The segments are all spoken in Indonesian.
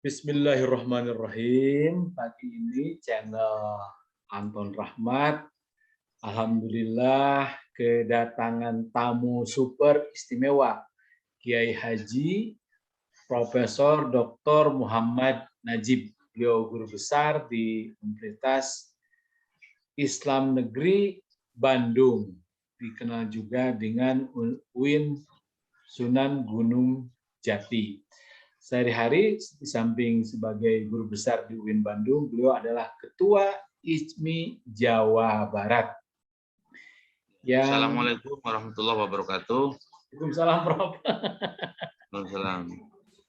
Bismillahirrahmanirrahim. Pagi ini channel Anton Rahmat, alhamdulillah kedatangan tamu super istimewa, Kiai Haji Profesor Dr. Muhammad Najib. Beliau guru besar di Universitas Islam Negeri Bandung, dikenal juga dengan UIN Sunan Gunung Jati. Sehari-hari di samping sebagai guru besar di UIN Bandung, beliau adalah Ketua ISMI Jawa Barat. Assalamualaikum warahmatullahi wabarakatuh. Waalaikumsalam, Prof. Waalaikumsalam.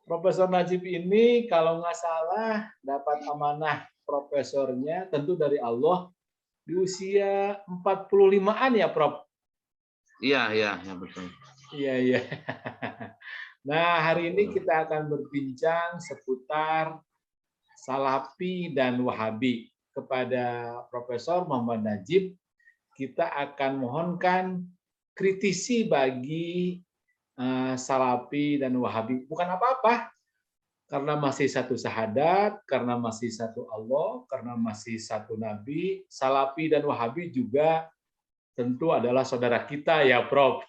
Profesor Najib ini kalau nggak salah dapat amanah profesornya tentu dari Allah di usia 45-an ya, Prof? Iya, betul. Iya. Nah, hari ini kita akan berbincang seputar Salafi dan Wahabi. Kepada Profesor Muhammad Najib, kita akan mohonkan kritisi bagi Salafi dan Wahabi. Bukan apa-apa, karena masih satu syahadat, karena masih satu Allah, karena masih satu Nabi. Salafi dan Wahabi juga tentu adalah saudara kita ya, Prof.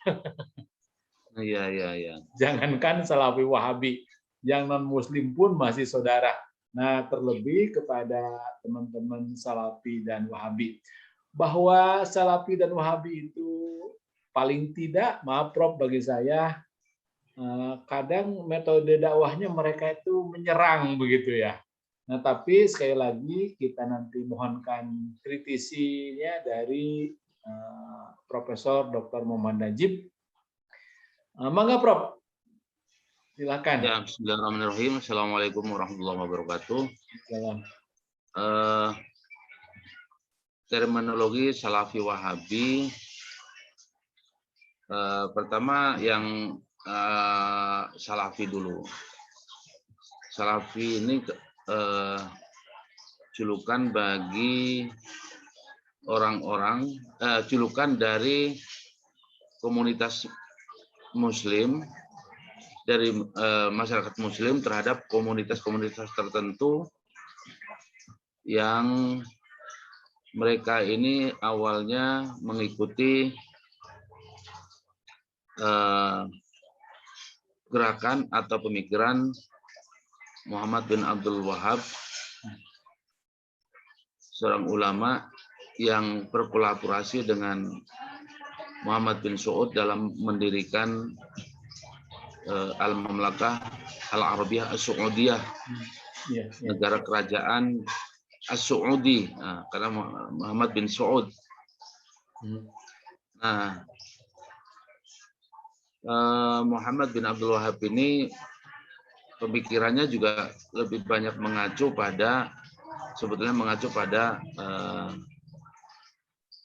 Iya. Jangankan Salafi Wahabi, yang non-Muslim pun masih saudara. Nah, terlebih kepada teman-teman Salafi dan Wahabi, bahwa Salafi dan Wahabi itu paling tidak, maaf Prof, bagi saya, kadang metode dakwahnya mereka itu menyerang begitu ya. Nah, tapi sekali lagi kita nanti mohonkan kritisinya dari Profesor Dr. Muhammad Najib. Mangga, Prof. Silakan. Ya, bismillahirrahmanirrahim. Assalamualaikum warahmatullahi wabarakatuh. Salam. Terminologi Salafi Wahabi. Pertama yang Salafi dulu. Salafi ini julukan bagi orang-orang, julukan dari komunitas Muslim, dari masyarakat Muslim terhadap komunitas-komunitas tertentu yang mereka ini awalnya mengikuti gerakan atau pemikiran Muhammad bin Abdul Wahab, seorang ulama yang berkolaborasi dengan Muhammad bin Saud dalam mendirikan Al-Mamlakah Al-Arabiyah As-Saudiyah, negara kerajaan As-Saudi, karena Muhammad bin Saud. Nah, Muhammad bin Abdul Wahab ini pemikirannya juga lebih banyak mengacu pada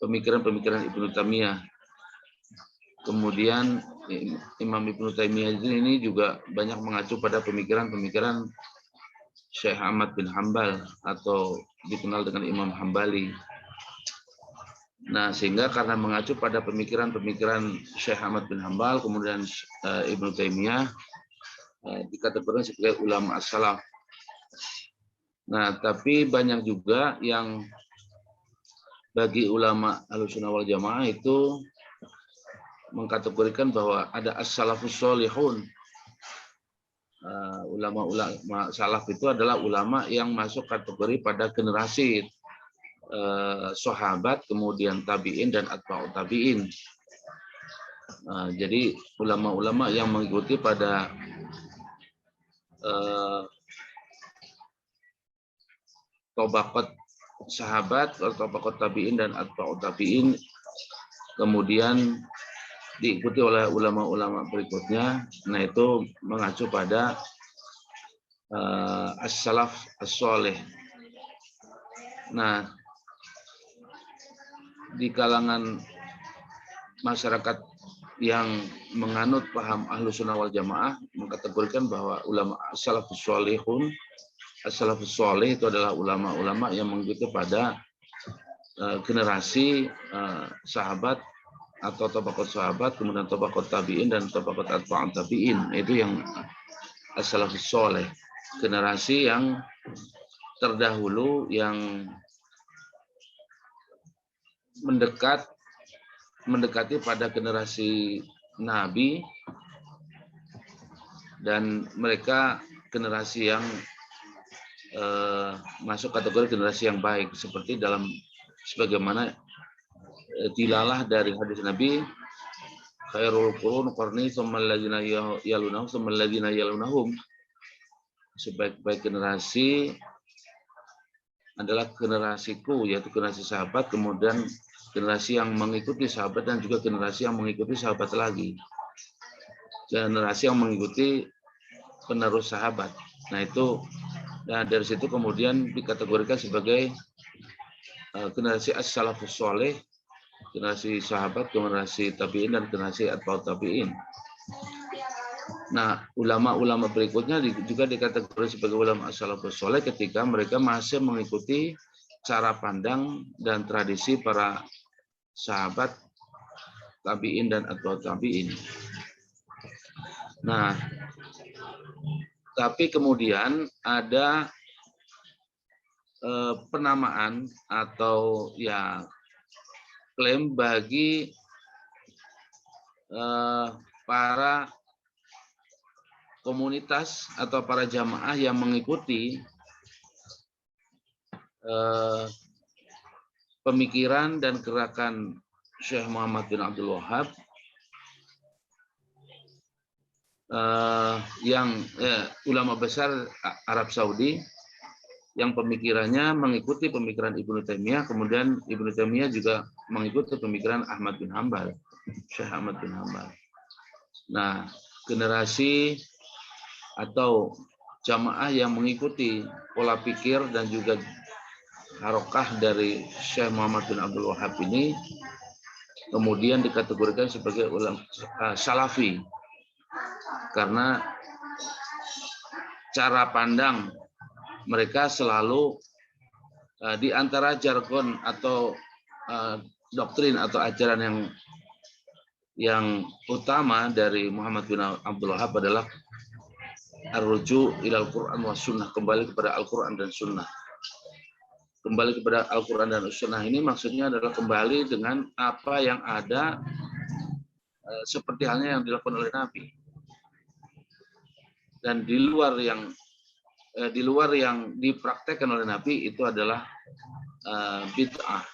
pemikiran-pemikiran Ibnu Taimiyah. Kemudian Imam Ibnu Taimiyah ini juga banyak mengacu pada pemikiran-pemikiran Syekh Ahmad bin Hambal atau dikenal dengan Imam Hambali. Nah, sehingga karena mengacu pada pemikiran-pemikiran Syekh Ahmad bin Hambal, kemudian Ibnu Taimiyah dikategorikan sebagai ulama as-salaf. Nah, tapi banyak juga yang bagi ulama Ahlussunnah wal Jamaah itu mengkategorikan bahwa ada as-salafus sholihun. Ulama-ulama salaf itu adalah ulama yang masuk kategori pada generasi sahabat, kemudian tabi'in dan atba'ut tabi'in. Jadi ulama-ulama yang mengikuti pada tabaqat sahabat, tabaqat tabi'in dan atba'ut tabi'in, kemudian diikuti oleh ulama-ulama berikutnya. Nah, itu mengacu pada as-salaf as-sholih. Nah, di kalangan masyarakat yang menganut paham Ahlussunnah wal Jamaah mengkategorikan bahwa ulama as-salafus sholihun, as-salafus sholih itu adalah ulama-ulama yang mengikuti pada generasi sahabat atau tabaqat sahabat, kemudian tabaqat tabi'in dan tabaqat atba'ut tabi'in. Itu yang as-salafus sholih. generasi yang terdahulu yang mendekati pada generasi Nabi, dan mereka generasi yang masuk kategori generasi yang baik, seperti dalam sebagaimana dilalah dari hadis Nabi, khairul qurun qarni tsumma alladziina yalunahum tsumma alladziina yalunahum, sebaik-baik generasi adalah generasiku, yaitu generasi sahabat, kemudian generasi yang mengikuti sahabat, dan juga generasi yang mengikuti sahabat lagi, generasi yang mengikuti penerus sahabat. Nah itu, nah dari situ kemudian dikategorikan sebagai generasi as-salafus sholeh, generasi sahabat, generasi tabi'in, dan generasi atba'ut tabi'in. Nah, ulama-ulama berikutnya juga dikategorikan sebagai ulama as-salafus sholeh ketika mereka masih mengikuti cara pandang dan tradisi para sahabat, tabi'in, dan atba'ut tabi'in. Nah, tapi kemudian ada penamaan atau ya klaim bagi para komunitas atau para jamaah yang mengikuti pemikiran dan gerakan Syekh Muhammad bin Abdul Wahab, yang ulama besar Arab Saudi yang pemikirannya mengikuti pemikiran Ibnu Taimiyah, kemudian Ibnu Taimiyah juga mengikuti pemikiran Ahmad bin Hambal, Syekh Ahmad bin Hambal. Nah, generasi atau jamaah yang mengikuti pola pikir dan juga harokah dari Syekh Muhammad bin Abdul Wahab ini kemudian dikategorikan sebagai ulama salafi, karena cara pandang mereka selalu di antara jargon atau doktrin atau ajaran yang utama dari Muhammad bin Abdul Wahab adalah ar-ruju' ilal Qur'an was sunnah, kembali kepada Al-Qur'an dan sunnah. Kembali kepada Al-Qur'an dan sunnah ini maksudnya adalah kembali dengan apa yang ada seperti halnya yang dilakukan oleh Nabi. Dan di luar yang dipraktekkan oleh Nabi itu adalah bid'ah.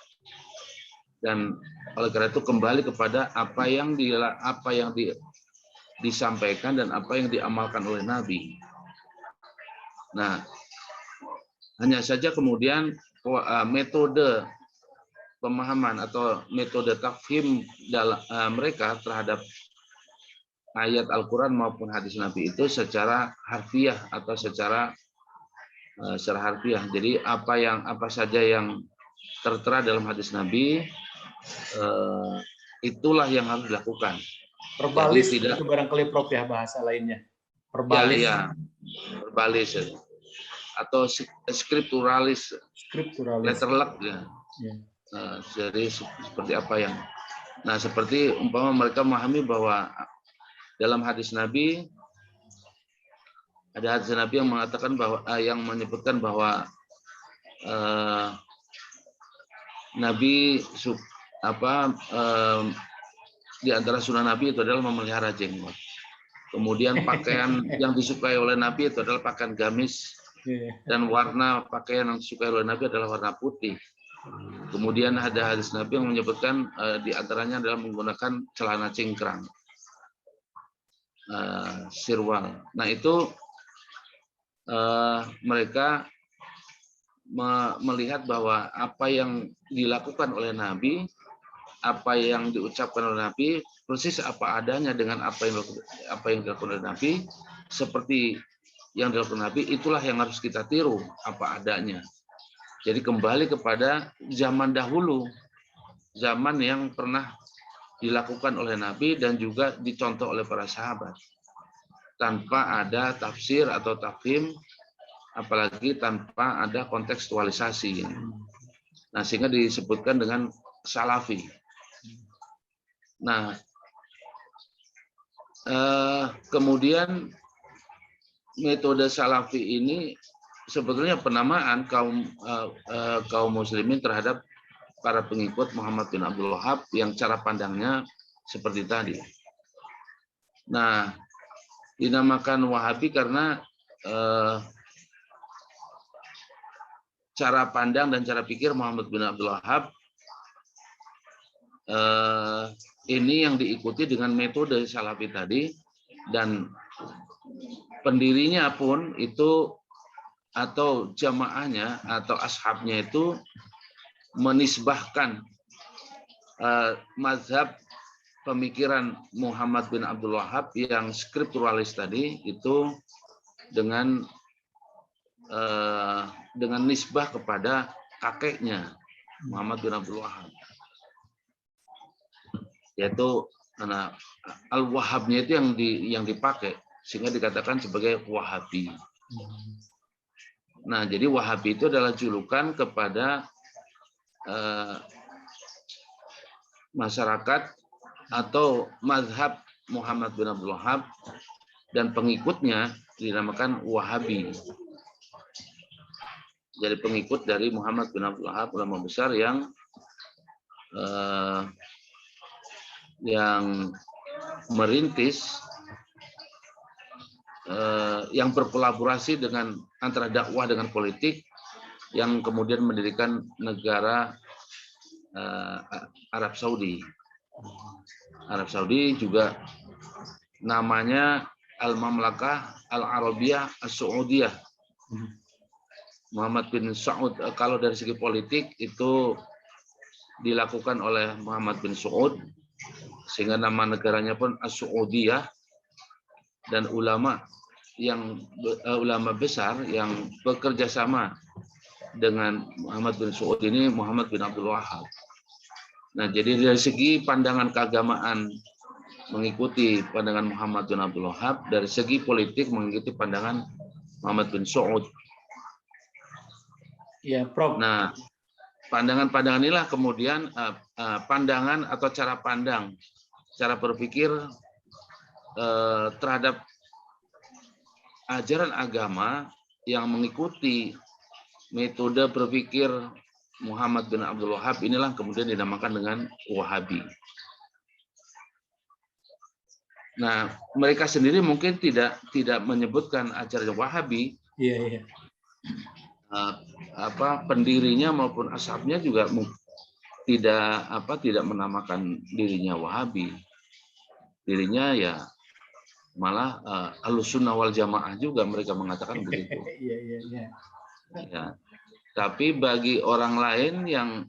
Dan oleh karena itu kembali kepada apa yang disampaikan dan apa yang diamalkan oleh Nabi. Nah, hanya saja kemudian metode pemahaman atau metode tafhim dalam mereka terhadap ayat Al-Quran maupun hadis Nabi itu secara harfiah atau secara harfiah. Jadi apa saja yang tertera dalam hadis Nabi itulah yang harus dilakukan. Verbalis jadi tidak, itu barangkali Prof ya bahasa lainnya. Verbalis. Ya, verbalis atau skripturalis, letterluck ya. Jadi seperti apa yang, nah seperti umpama mereka memahami bahwa dalam hadis Nabi ada hadis Nabi yang mengatakan bahwa yang menyebutkan bahwa Nabi di antara sunnah Nabi itu adalah memelihara jenggot. Kemudian pakaian yang disukai oleh Nabi itu adalah pakaian gamis, dan warna pakaian yang disukai oleh Nabi adalah warna putih. Kemudian ada hadis Nabi yang menyebutkan di antaranya adalah menggunakan celana cingkrang, sirwal. Nah itu mereka melihat bahwa apa yang dilakukan oleh Nabi, apa yang diucapkan oleh Nabi, persis apa adanya dengan apa yang dilakukan oleh Nabi, seperti yang dilakukan Nabi, itulah yang harus kita tiru apa adanya. Jadi kembali kepada zaman dahulu, zaman yang pernah dilakukan oleh Nabi dan juga dicontoh oleh para sahabat, tanpa ada tafsir atau tafhim, apalagi tanpa ada kontekstualisasi. Nah, sehingga disebutkan dengan salafi. Nah, kemudian metode Salafi ini sebetulnya penamaan kaum muslimin terhadap para pengikut Muhammad bin Abdul Wahab yang cara pandangnya seperti tadi. Nah, dinamakan Wahabi karena cara pandang dan cara pikir Muhammad bin Abdul Wahab ini yang diikuti dengan metode Salafi tadi, dan pendirinya pun itu atau jamaahnya atau ashabnya itu menisbahkan mazhab pemikiran Muhammad bin Abdul Wahab yang skripturalis tadi itu dengan nisbah kepada kakeknya Muhammad bin Abdul Wahab, yaitu al-Wahabnya itu yang dipakai sehingga dikatakan sebagai Wahabi. Nah, jadi Wahabi itu adalah julukan kepada masyarakat atau mazhab Muhammad bin Abdul Wahab, dan pengikutnya dinamakan Wahabi. Jadi pengikut dari Muhammad bin Abdul Wahab, ulama besar yang merintis, yang berkolaborasi dengan antara dakwah dengan politik, yang kemudian mendirikan negara Arab Saudi. Arab Saudi juga namanya Al-Mamlakah Al-Arabiyah As-Saudiyah. Muhammad bin Saud, kalau dari segi politik itu dilakukan oleh Muhammad bin Saud, sehingga nama negaranya pun As-Saudiyah, dan ulama besar yang bekerja sama dengan Muhammad bin Saud ini Muhammad bin Abdul Wahab. Nah, jadi dari segi pandangan keagamaan mengikuti pandangan Muhammad bin Abdul Wahab, dari segi politik mengikuti pandangan Muhammad bin Saud. Ya, Prof. Nah, pandangan-pandangan inilah kemudian pandangan atau cara pandang, cara berpikir terhadap ajaran agama yang mengikuti metode berpikir Muhammad bin Abdul Wahab inilah kemudian dinamakan dengan Wahabi. Nah, mereka sendiri mungkin tidak menyebutkan ajaran Wahabi. Iya. Pendirinya maupun ashabnya juga tidak menamakan dirinya Wahabi. Dirinya ya malah Ahlussunnah wal Jamaah juga mereka mengatakan begitu. Iya. Ya. Tapi bagi orang lain yang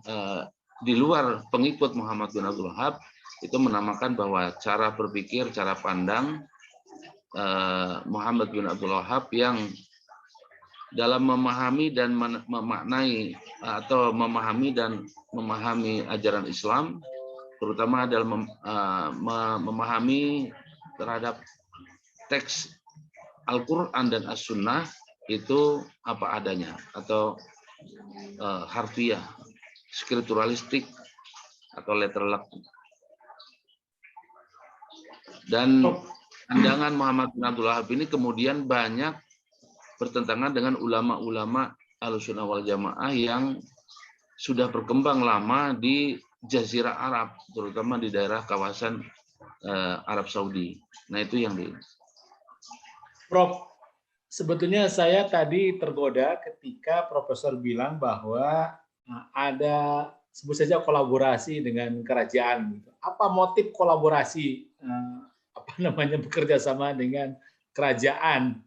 di luar pengikut Muhammad bin Abdul Wahab itu menamakan bahwa cara berpikir, cara pandang Muhammad bin Abdul Wahab yang dalam memahami dan memaknai atau memahami ajaran Islam, terutama dalam memahami terhadap teks Al-Quran dan As-Sunnah itu apa adanya atau harfiah, skripturalistik atau letterlek. Dan pandangan Muhammad bin Abdul Wahab ini kemudian banyak bertentangan dengan ulama-ulama Ahlussunnah wal Jamaah yang sudah berkembang lama di Jazirah Arab, terutama di daerah kawasan Arab Saudi. Nah, itu yang Prof, sebetulnya saya tadi tergoda ketika Profesor bilang bahwa ada sebut saja kolaborasi dengan kerajaan. Apa motif kolaborasi bekerja sama dengan kerajaan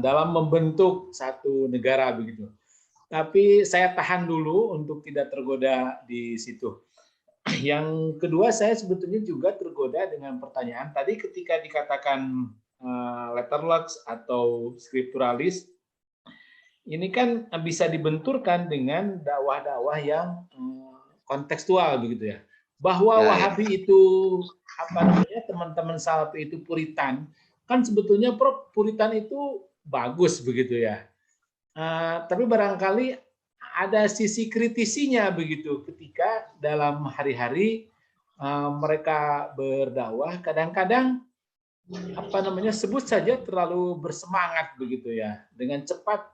dalam membentuk satu negara begitu? Tapi saya tahan dulu untuk tidak tergoda di situ. Yang kedua, saya sebetulnya juga tergoda dengan pertanyaan tadi ketika dikatakan letterlux atau skripturalis, ini kan bisa dibenturkan dengan dakwah-dakwah yang kontekstual begitu ya. Bahwa Wahabi itu teman-teman Salafi itu Puritan, kan sebetulnya Prof, Puritan itu bagus begitu ya. Tapi barangkali ada sisi kritisinya begitu ketika dalam hari-hari mereka berdakwah kadang-kadang apa namanya, sebut saja terlalu bersemangat begitu ya. Dengan cepat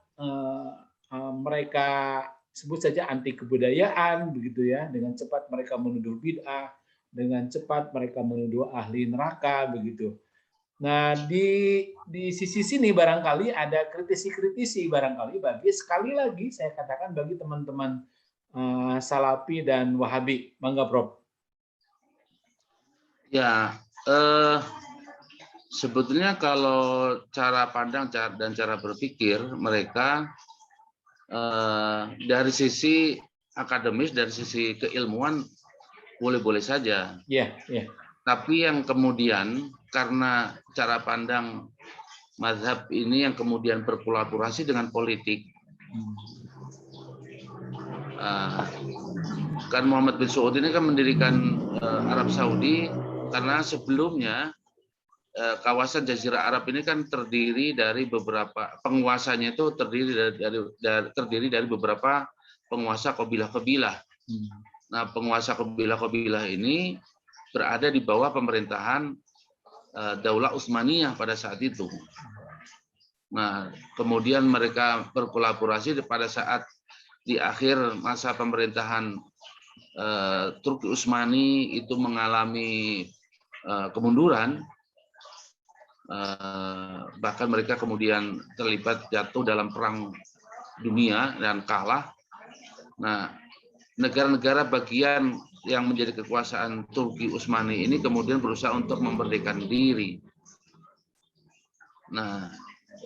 mereka sebut saja anti kebudayaan begitu ya, dengan cepat mereka menuduh bid'ah, dengan cepat mereka menuduh ahli neraka begitu. Nah, di sisi sini barangkali ada kritisi-kritisi barangkali bagi sekali lagi saya katakan bagi teman-teman Salafi dan Wahabi. Mangga, Prof. Ya, sebetulnya kalau cara pandang dan cara berpikir mereka dari sisi akademis, dari sisi keilmuan boleh-boleh saja. Ya, ya. Tapi yang kemudian karena cara pandang mazhab ini yang kemudian berkolaborasi dengan politik, kan Muhammad bin Saud ini kan mendirikan Arab Saudi karena sebelumnya kawasan Jazirah Arab ini kan terdiri dari beberapa penguasanya itu terdiri dari beberapa penguasa kabilah-kabilah. Nah, penguasa kabilah-kabilah ini berada di bawah pemerintahan Daulah Utsmaniyah pada saat itu. Nah, kemudian mereka berkolaborasi pada saat di akhir masa pemerintahan Turki Utsmani itu mengalami kemunduran. Bahkan mereka kemudian terlibat jatuh dalam perang dunia dan kalah. Nah, negara-negara bagian yang menjadi kekuasaan Turki Utsmani ini kemudian berusaha untuk memerdekakan diri. Nah,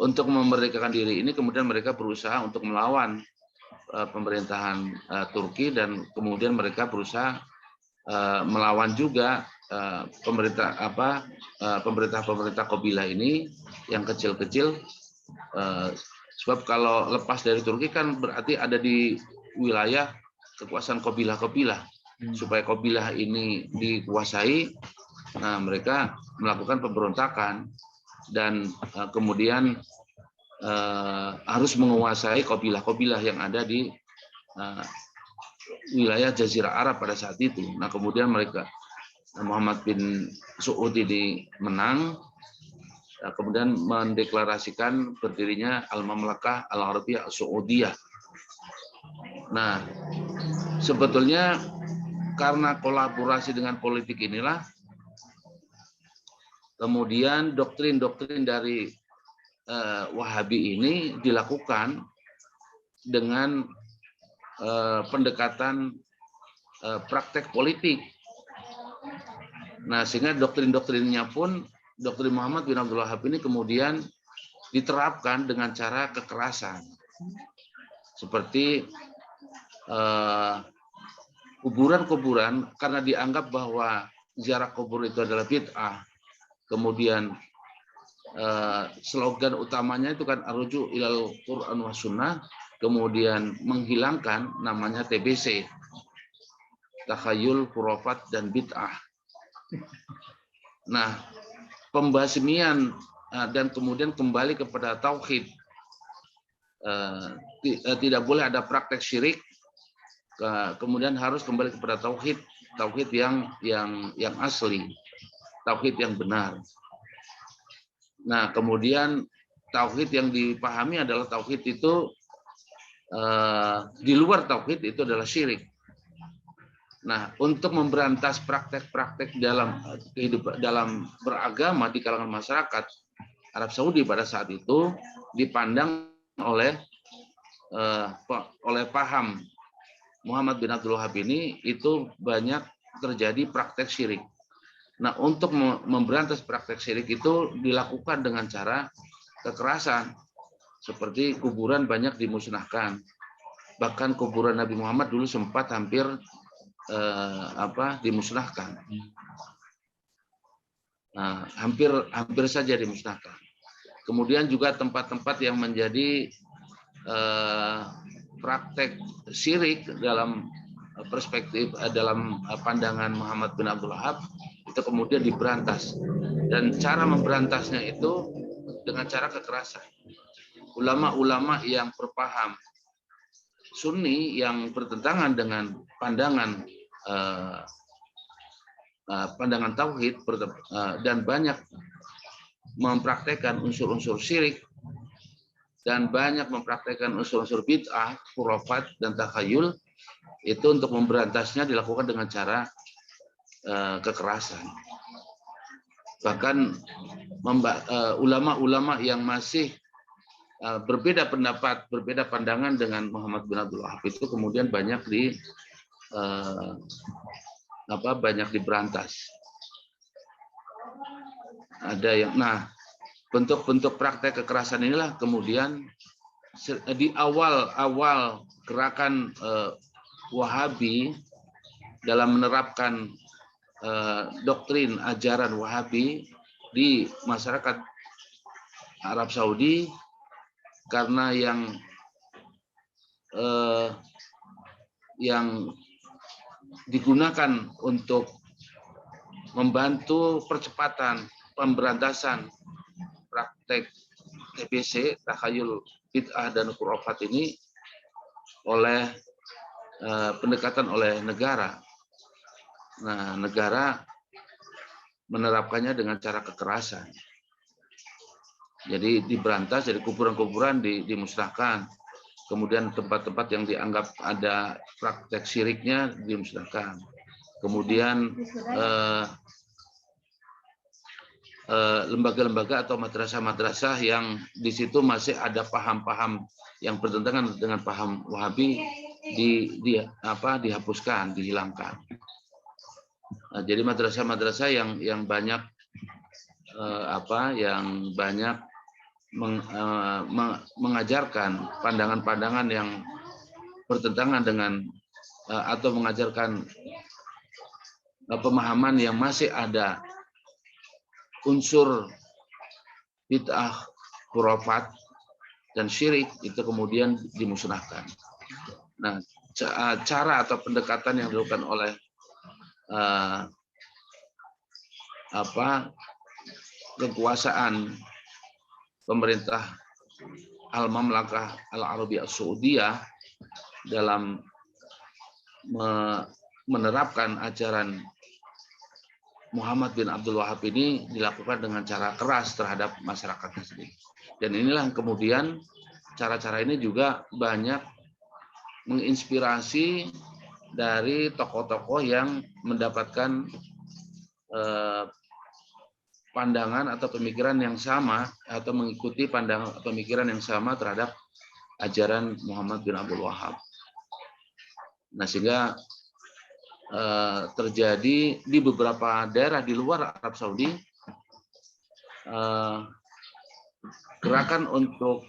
untuk memerdekakan diri ini kemudian mereka berusaha untuk melawan pemerintahan Turki dan kemudian mereka berusaha melawan juga pemerintah kabilah ini yang kecil-kecil, sebab kalau lepas dari Turki kan berarti ada di wilayah kekuasaan kabilah-kabilah. Supaya kabilah ini dikuasai, nah mereka melakukan pemberontakan dan kemudian harus menguasai kabilah-kabilah yang ada di wilayah Jazirah Arab pada saat itu. Nah, kemudian Muhammad bin Saud ini menang, kemudian mendeklarasikan berdirinya Al-Mamlakah Al-Arabiyah Saudiyah. Nah, sebetulnya karena kolaborasi dengan politik inilah, kemudian doktrin-doktrin dari Wahabi ini dilakukan dengan pendekatan praktek politik. Nah, sehingga doktrin-doktrinnya pun, doktrin Muhammad bin Abdul Wahab ini kemudian diterapkan dengan cara kekerasan. Seperti kuburan-kuburan, karena dianggap bahwa ziarah kubur itu adalah bid'ah. Kemudian slogan utamanya itu kan arruju ilal Quran wa sunnah, kemudian menghilangkan namanya TBC, takhayul, khurafat, dan bid'ah. Nah, pembasmian dan kemudian kembali kepada tauhid. Tidak boleh ada praktek syirik, kemudian harus kembali kepada tauhid yang asli, tauhid yang benar. Nah, kemudian tauhid yang dipahami adalah tauhid itu di luar tauhid itu adalah syirik. Nah, untuk memberantas praktek-praktek dalam kehidupan, dalam beragama di kalangan masyarakat Arab Saudi pada saat itu dipandang oleh paham Muhammad bin Abdul Wahab ini itu banyak terjadi praktek syirik. Nah, untuk memberantas praktek syirik itu dilakukan dengan cara kekerasan, seperti kuburan banyak dimusnahkan. Bahkan kuburan Nabi Muhammad dulu sempat hampir dimusnahkan. Nah, hampir saja dimusnahkan. Kemudian juga tempat-tempat yang menjadi praktek syirik dalam perspektif, dalam pandangan Muhammad bin Abdul Wahab itu kemudian diberantas, dan cara memberantasnya itu dengan cara kekerasan. Ulama-ulama yang berpaham Sunni yang bertentangan dengan pandangan tauhid dan banyak mempraktekkan unsur-unsur syirik dan banyak mempraktekkan unsur-unsur bid'ah, khurafat dan takhayul, itu untuk memberantasnya dilakukan dengan cara kekerasan. Bahkan ulama-ulama yang masih berbeda pendapat, berbeda pandangan dengan Muhammad bin Abdul Wahab itu kemudian banyak diberantas. Ada yang, nah, bentuk-bentuk praktek kekerasan inilah kemudian di awal gerakan Wahabi dalam menerapkan doktrin ajaran Wahabi di masyarakat Arab Saudi, karena yang digunakan untuk membantu percepatan pemberantasan praktek TBC, takhayul bid'ah dan khurafat ini oleh pendekatan oleh negara. Nah, negara menerapkannya dengan cara kekerasan. Jadi diberantas, jadi kuburan-kuburan dimusnahkan. Kemudian tempat-tempat yang dianggap ada praktek syiriknya dimusnahkan. Kemudian lembaga-lembaga atau madrasah-madrasah yang di situ masih ada paham-paham yang bertentangan dengan paham Wahabi dihapuskan, dihilangkan. Nah, jadi madrasah-madrasah yang banyak mengajarkan pandangan-pandangan yang bertentangan dengan atau mengajarkan pemahaman yang masih ada unsur bid'ah, khurafat dan syirik, itu kemudian dimusnahkan. Nah, cara atau pendekatan yang dilakukan oleh kekuasaan pemerintah Al-Mamlakah Al-Arabiyah Saudiyah dalam menerapkan ajaran Muhammad bin Abdul Wahab ini dilakukan dengan cara keras terhadap masyarakat sendiri. Dan inilah kemudian cara-cara ini juga banyak menginspirasi dari tokoh-tokoh yang mendapatkan pandangan atau pemikiran yang sama atau mengikuti pandangan pemikiran yang sama terhadap ajaran Muhammad bin Abdul Wahab. Nah, sehingga terjadi di beberapa daerah di luar Arab Saudi gerakan untuk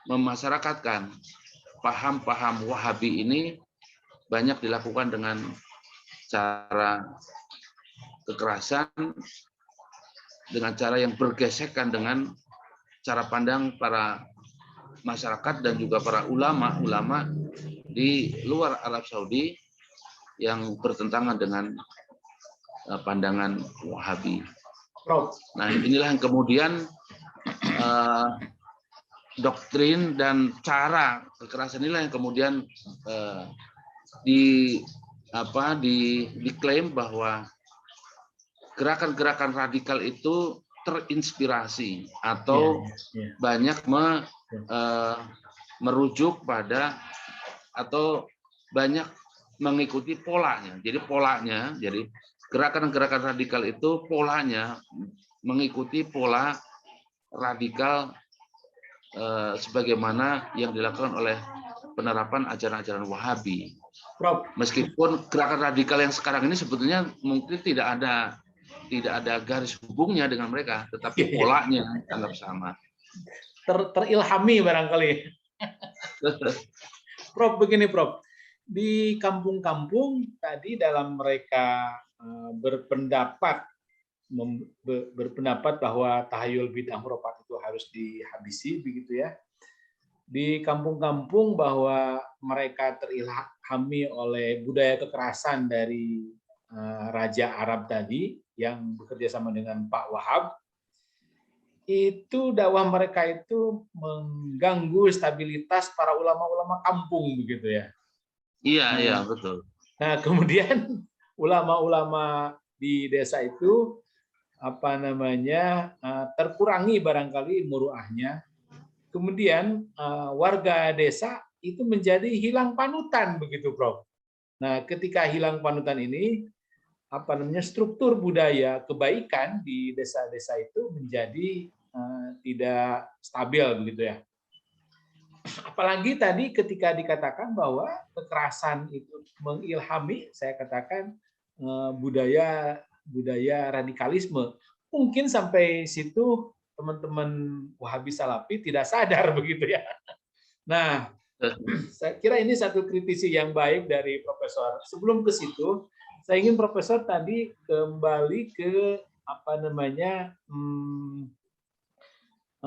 memasyarakatkan paham-paham Wahabi ini banyak dilakukan dengan cara kekerasan, dengan cara yang bergesekan dengan cara pandang para masyarakat dan juga para ulama-ulama di luar Arab Saudi yang bertentangan dengan pandangan Wahabi. Nah, inilah yang kemudian doktrin dan cara kekerasan inilah yang kemudian diklaim bahwa gerakan-gerakan radikal itu terinspirasi atau banyak merujuk pada atau banyak mengikuti polanya. Jadi gerakan-gerakan radikal itu polanya mengikuti pola radikal sebagaimana yang dilakukan oleh penerapan ajaran-ajaran Wahabi. Meskipun gerakan radikal yang sekarang ini sebetulnya mungkin tidak ada garis hubungnya dengan mereka, tetapi polanya anggap sama. Terilhami barangkali. Prof, begini Prof, di kampung-kampung tadi dalam mereka berpendapat bahwa tahayul bid'ah khurafat itu harus dihabisi, begitu ya. Di kampung-kampung bahwa mereka terilhami oleh budaya kekerasan dari Raja Arab tadi yang bekerja sama dengan Pak Wahab, itu dakwah mereka itu mengganggu stabilitas para ulama-ulama kampung, begitu ya. Iya, betul. Nah, kemudian ulama-ulama di desa itu terkurangi barangkali muruahnya. Kemudian warga desa itu menjadi hilang panutan begitu, Prof. Nah, ketika hilang panutan ini, struktur budaya kebaikan di desa-desa itu menjadi tidak stabil begitu ya. Apalagi tadi ketika dikatakan bahwa kekerasan itu mengilhami, saya katakan budaya radikalisme. Mungkin sampai situ teman-teman Wahabi Salafi tidak sadar begitu ya. Nah, saya kira ini satu kritisi yang baik dari Profesor. Sebelum ke situ, saya ingin Profesor tadi kembali ke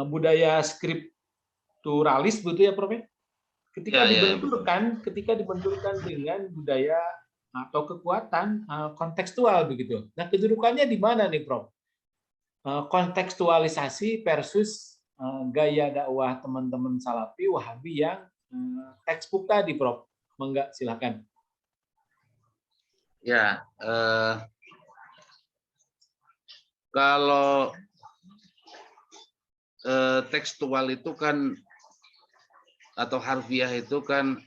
budaya skripturalis begitu ya, Prof. Ketika dibenturkan dengan budaya atau kekuatan kontekstual begitu. Nah, kedudukannya di mana nih, Prof? Kontekstualisasi versus gaya dakwah teman-teman Salafi Wahabi yang textbook tadi, Prof. Mangga, silakan. Ya, kalau tekstual itu kan atau harfiah itu kan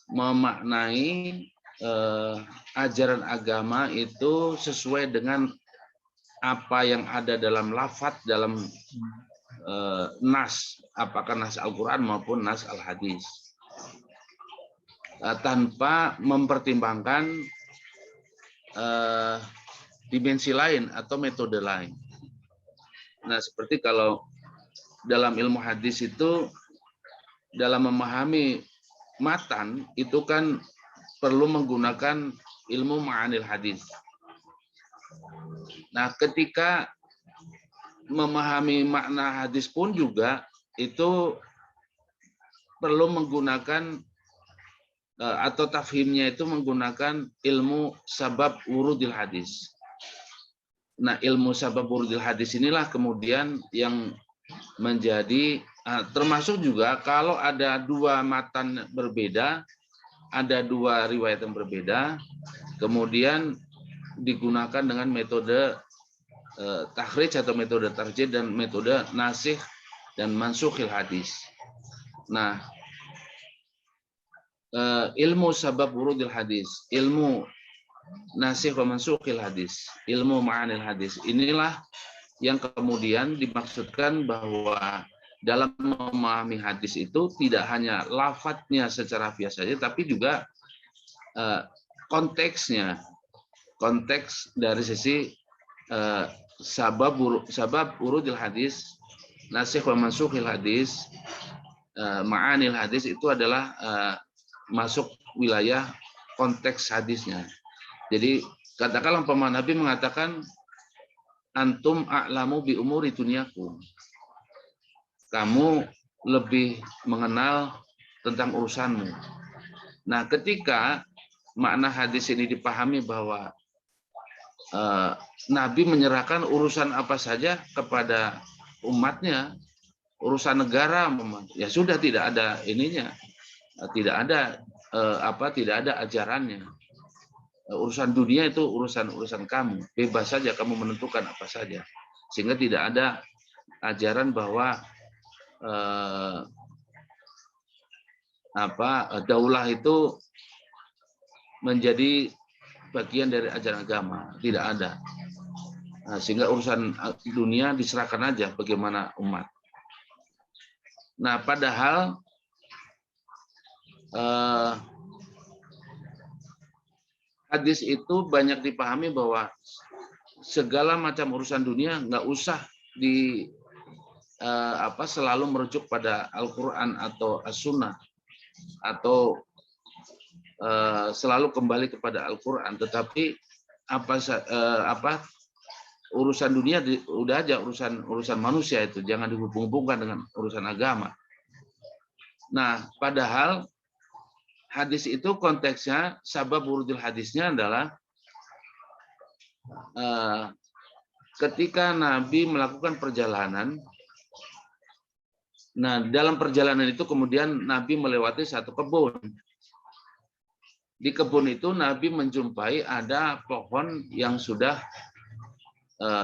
memaknai ajaran agama itu sesuai dengan apa yang ada dalam lafadz, dalam nas, apakah nas Al-Quran maupun nas Al-Hadis, tanpa mempertimbangkan dimensi lain atau metode lain. Nah, seperti kalau dalam ilmu hadis itu, dalam memahami matan itu kan perlu menggunakan ilmu ma'anil hadis. Nah, ketika memahami makna hadis pun juga itu perlu menggunakan atau tafhimnya itu menggunakan ilmu sabab wurudil hadis. Nah, ilmu sabab wurudil hadis inilah kemudian yang menjadi termasuk juga kalau ada dua matan berbeda, ada dua riwayat yang berbeda, kemudian digunakan dengan metode takhrij atau metode tarjih dan metode nasikh dan mansukhil hadis. Nah, ilmu sabab wurudil hadis, ilmu nasikh wa mansukhil hadis, ilmu ma'anil hadis, inilah yang kemudian dimaksudkan bahwa dalam memahami hadis itu tidak hanya lafadznya secara biasa saja, tapi juga konteksnya, konteks dari sisi sabab wurudil hadis, nasikh wa mansukhil hadis, ma'anil hadis itu adalah masuk wilayah konteks hadisnya. Jadi katakanlah umpama Nabi mengatakan antum a'lamu bi umuri dunyakum. Kamu lebih mengenal tentang urusanmu. Nah, ketika makna hadis ini dipahami bahwa Nabi menyerahkan urusan apa saja kepada umatnya, urusan negara, ya sudah tidak ada ininya, tidak ada tidak ada ajarannya. Urusan dunia itu urusan kamu, bebas saja kamu menentukan apa saja, sehingga tidak ada ajaran bahwa daulah itu menjadi bagian dari ajaran agama, tidak ada. Sehingga urusan dunia diserahkan aja bagaimana umat. Nah, padahal hadis itu banyak dipahami bahwa segala macam urusan dunia nggak usah selalu merujuk pada Al-Quran atau As-Sunnah atau selalu kembali kepada Al-Quran, tetapi urusan dunia udah aja urusan manusia, itu jangan dihubung-hubungkan dengan urusan agama. Nah, padahal hadis itu konteksnya, sabab wurudil hadisnya adalah ketika Nabi melakukan perjalanan. Nah, dalam perjalanan itu kemudian Nabi melewati satu kebun. Di kebun itu Nabi menjumpai ada pohon yang sudah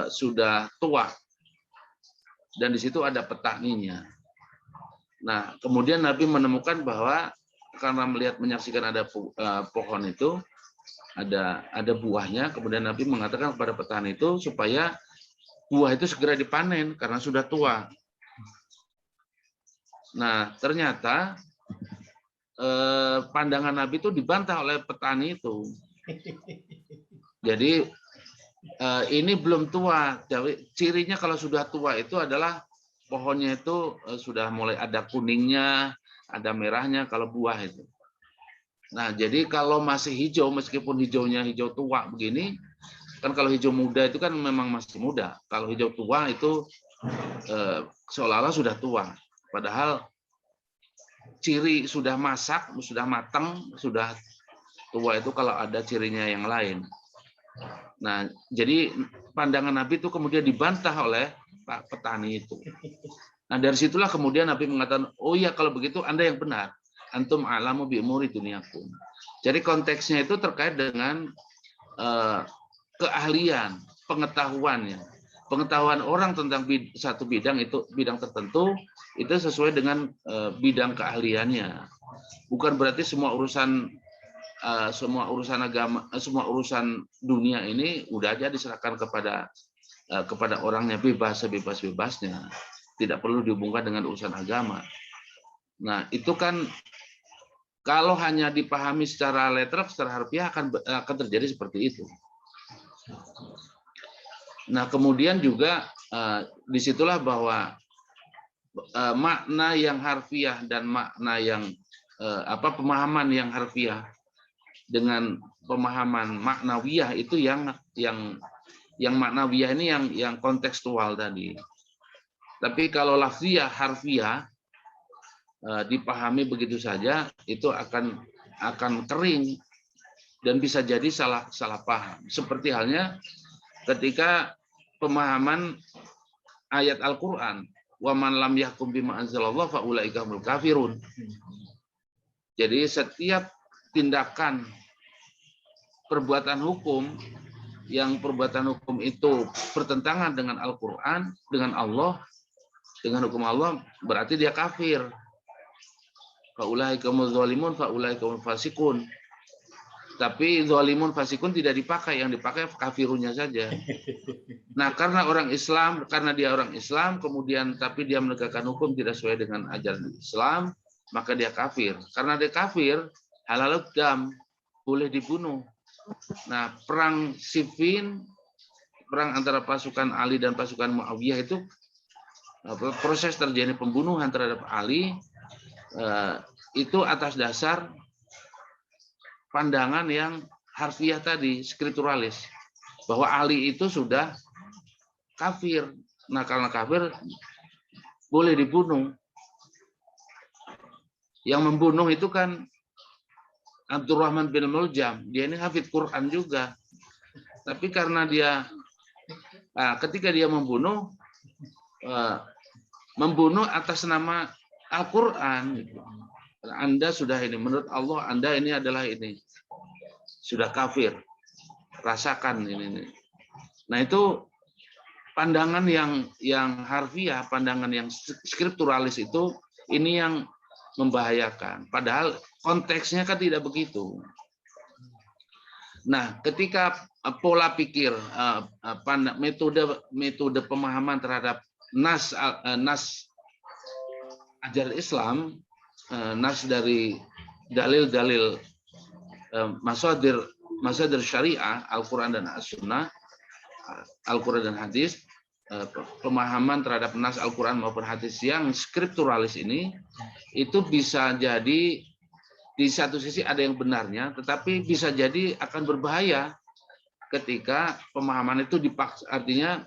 sudah tua dan di situ ada petaninya. Nah, kemudian Nabi menemukan bahwa karena menyaksikan ada pohon itu, ada buahnya, kemudian Nabi mengatakan kepada petani itu supaya buah itu segera dipanen karena sudah tua. Nah, ternyata pandangan Nabi itu dibantah oleh petani itu. Jadi ini belum tua. Jadi, cirinya kalau sudah tua itu adalah pohonnya itu sudah mulai ada kuningnya, ada merahnya kalau buah itu. Nah, jadi kalau masih hijau, meskipun hijaunya hijau tua begini, kan kalau hijau muda itu kan memang masih muda. Kalau hijau tua itu seolah-olah sudah tua. Padahal ciri sudah masak, sudah matang, sudah tua itu kalau ada cirinya yang lain. Nah, jadi pandangan Nabi itu kemudian dibantah oleh Pak petani itu. Nah, dari situlah kemudian Nabi mengatakan, oh iya kalau begitu Anda yang benar. Antum a'lamu bi umuri dunyakum. Jadi konteksnya itu terkait dengan keahlian, pengetahuannya. Pengetahuan orang tentang satu bidang itu bidang tertentu itu sesuai dengan bidang keahliannya. Bukan berarti semua urusan agama, semua urusan dunia ini udah aja diserahkan kepada orangnya sebebasnya. Tidak perlu dihubungkan dengan urusan agama. Nah, itu kan kalau hanya dipahami secara letterak, secara harfiah akan terjadi seperti itu. Nah, kemudian juga disitulah bahwa makna yang harfiah dan makna yang pemahaman yang harfiah dengan pemahaman maknawiyah itu yang maknawiyah ini yang kontekstual tadi. Tapi kalau lafziyah harfiah dipahami begitu saja itu akan kering dan bisa jadi salah paham. Seperti halnya ketika pemahaman ayat Al-Qur'an, wa man lam yahkum bima anzalallah fa ulaika humul kafirun. Jadi setiap tindakan perbuatan hukum yang perbuatan hukum itu bertentangan dengan Al-Qur'an, dengan Allah, dengan hukum Allah, berarti dia kafir. Faulaika humuz zalimun faulaika humul fasikun. Tapi zalimun fasikun tidak dipakai, yang dipakai kafirunnya saja. Nah, karena dia orang Islam, kemudian tapi dia menegakkan hukum tidak sesuai dengan ajaran Islam, maka dia kafir. Karena dia kafir, halal dam, boleh dibunuh. Nah, perang Siffin, perang antara pasukan Ali dan pasukan Muawiyah itu proses terjadi pembunuhan terhadap Ali itu atas dasar pandangan yang harfiah tadi, skripturalis, bahwa Ali itu sudah kafir. Nah, karena kafir boleh dibunuh. Yang membunuh itu kan Abdurrahman bin Muljam, dia ini hafid Quran juga. Tapi karena dia ketika dia membunuh atas nama Al-Quran. Anda sudah ini, menurut Allah Anda ini adalah ini. Sudah kafir. Rasakan ini. Nah, itu pandangan yang harfiah, pandangan yang skripturalis itu ini yang membahayakan. Padahal konteksnya kan tidak begitu. Nah, ketika pola pikir, metode pemahaman terhadap nas ajaran Islam, nas dari dalil-dalil masadir syariah, Al-Quran dan As-Sunnah, Al-Quran dan hadis, pemahaman terhadap nas Al-Quran maupun hadis yang skripturalis ini, itu bisa jadi di satu sisi ada yang benarnya, tetapi bisa jadi akan berbahaya ketika pemahaman itu dipaksa, artinya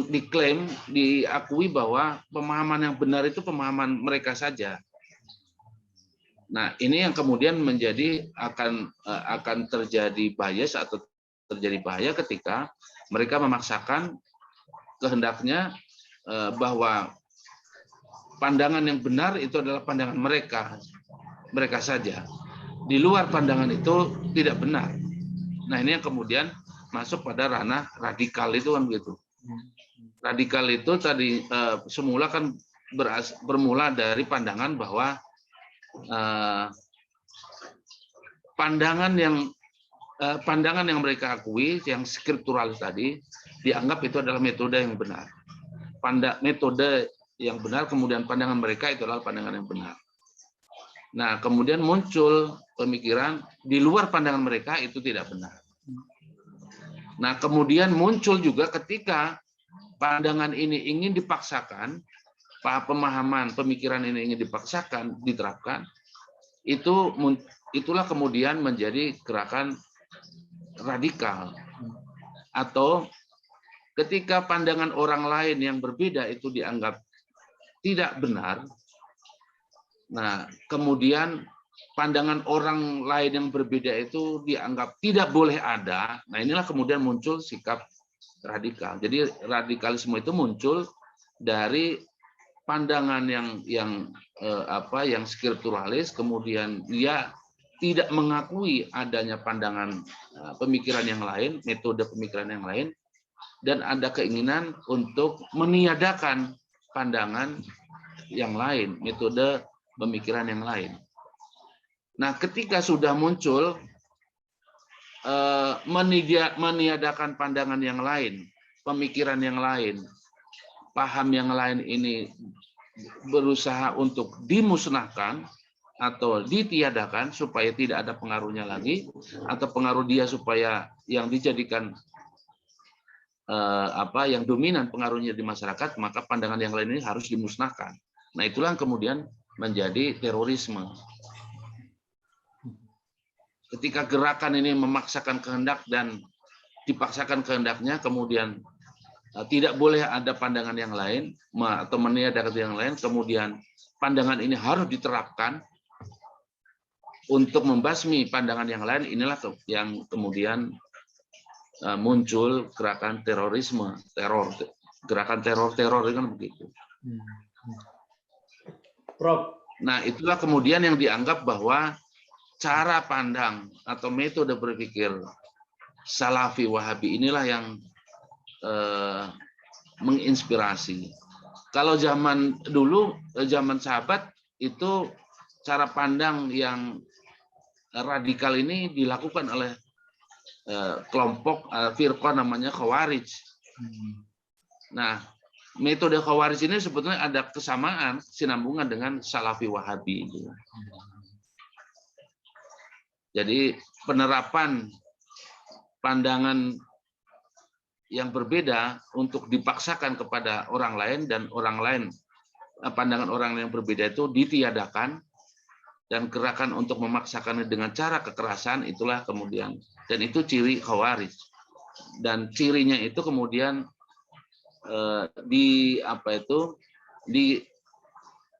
diklaim, diakui bahwa pemahaman yang benar itu pemahaman mereka saja. Nah, ini yang kemudian menjadi akan terjadi bias atau terjadi bahaya ketika mereka memaksakan kehendaknya bahwa pandangan yang benar itu adalah pandangan mereka saja. Di luar pandangan itu tidak benar. Nah, ini yang kemudian masuk pada ranah radikal itu kan gitu. Radikal itu tadi semula kan bermula dari pandangan bahwa pandangan yang mereka akui, yang skripturalis tadi, dianggap itu adalah metode yang benar. Metode yang benar, kemudian pandangan mereka itu adalah pandangan yang benar. Nah, kemudian muncul pemikiran di luar pandangan mereka itu tidak benar. Nah, kemudian muncul juga ketika pandangan ini ingin dipaksakan, pemahaman pemikiran ini ingin dipaksakan, diterapkan, itulah kemudian menjadi gerakan radikal. Atau ketika pandangan orang lain yang berbeda itu dianggap tidak benar, nah kemudian pandangan orang lain yang berbeda itu dianggap tidak boleh ada, nah inilah kemudian muncul sikap radikal. Jadi radikalisme itu muncul dari pandangan yang skripturalis, kemudian dia tidak mengakui adanya pandangan pemikiran yang lain, metode pemikiran yang lain, dan ada keinginan untuk meniadakan pandangan yang lain, metode pemikiran yang lain. Nah, ketika sudah muncul meniadakan pandangan yang lain, pemikiran yang lain, paham yang lain ini berusaha untuk dimusnahkan atau ditiadakan supaya tidak ada pengaruhnya lagi, atau pengaruh dia supaya yang dijadikan yang dominan pengaruhnya di masyarakat, maka pandangan yang lain ini harus dimusnahkan. Nah, itulah yang kemudian menjadi terorisme. Ketika gerakan ini memaksakan kehendak dan dipaksakan kehendaknya, kemudian tidak boleh ada pandangan yang lain atau meniadakan yang lain, kemudian pandangan ini harus diterapkan untuk membasmi pandangan yang lain, inilah yang kemudian muncul gerakan terorisme, gerakan teror kan begitu. Prof. Nah, itulah kemudian yang dianggap bahwa cara pandang atau metode berpikir Salafi Wahabi inilah yang menginspirasi. Kalau zaman dulu, zaman sahabat, itu cara pandang yang radikal ini dilakukan oleh kelompok firqah namanya Khawarij. Nah, metode Khawarij ini sebetulnya ada kesamaan, sinambungan dengan Salafi Wahabi. Jadi penerapan pandangan yang berbeda untuk dipaksakan kepada orang lain, dan orang lain, pandangan orang yang berbeda itu ditiadakan, dan gerakan untuk memaksakannya dengan cara kekerasan, itulah kemudian, dan itu ciri Khawarij. Dan cirinya itu kemudian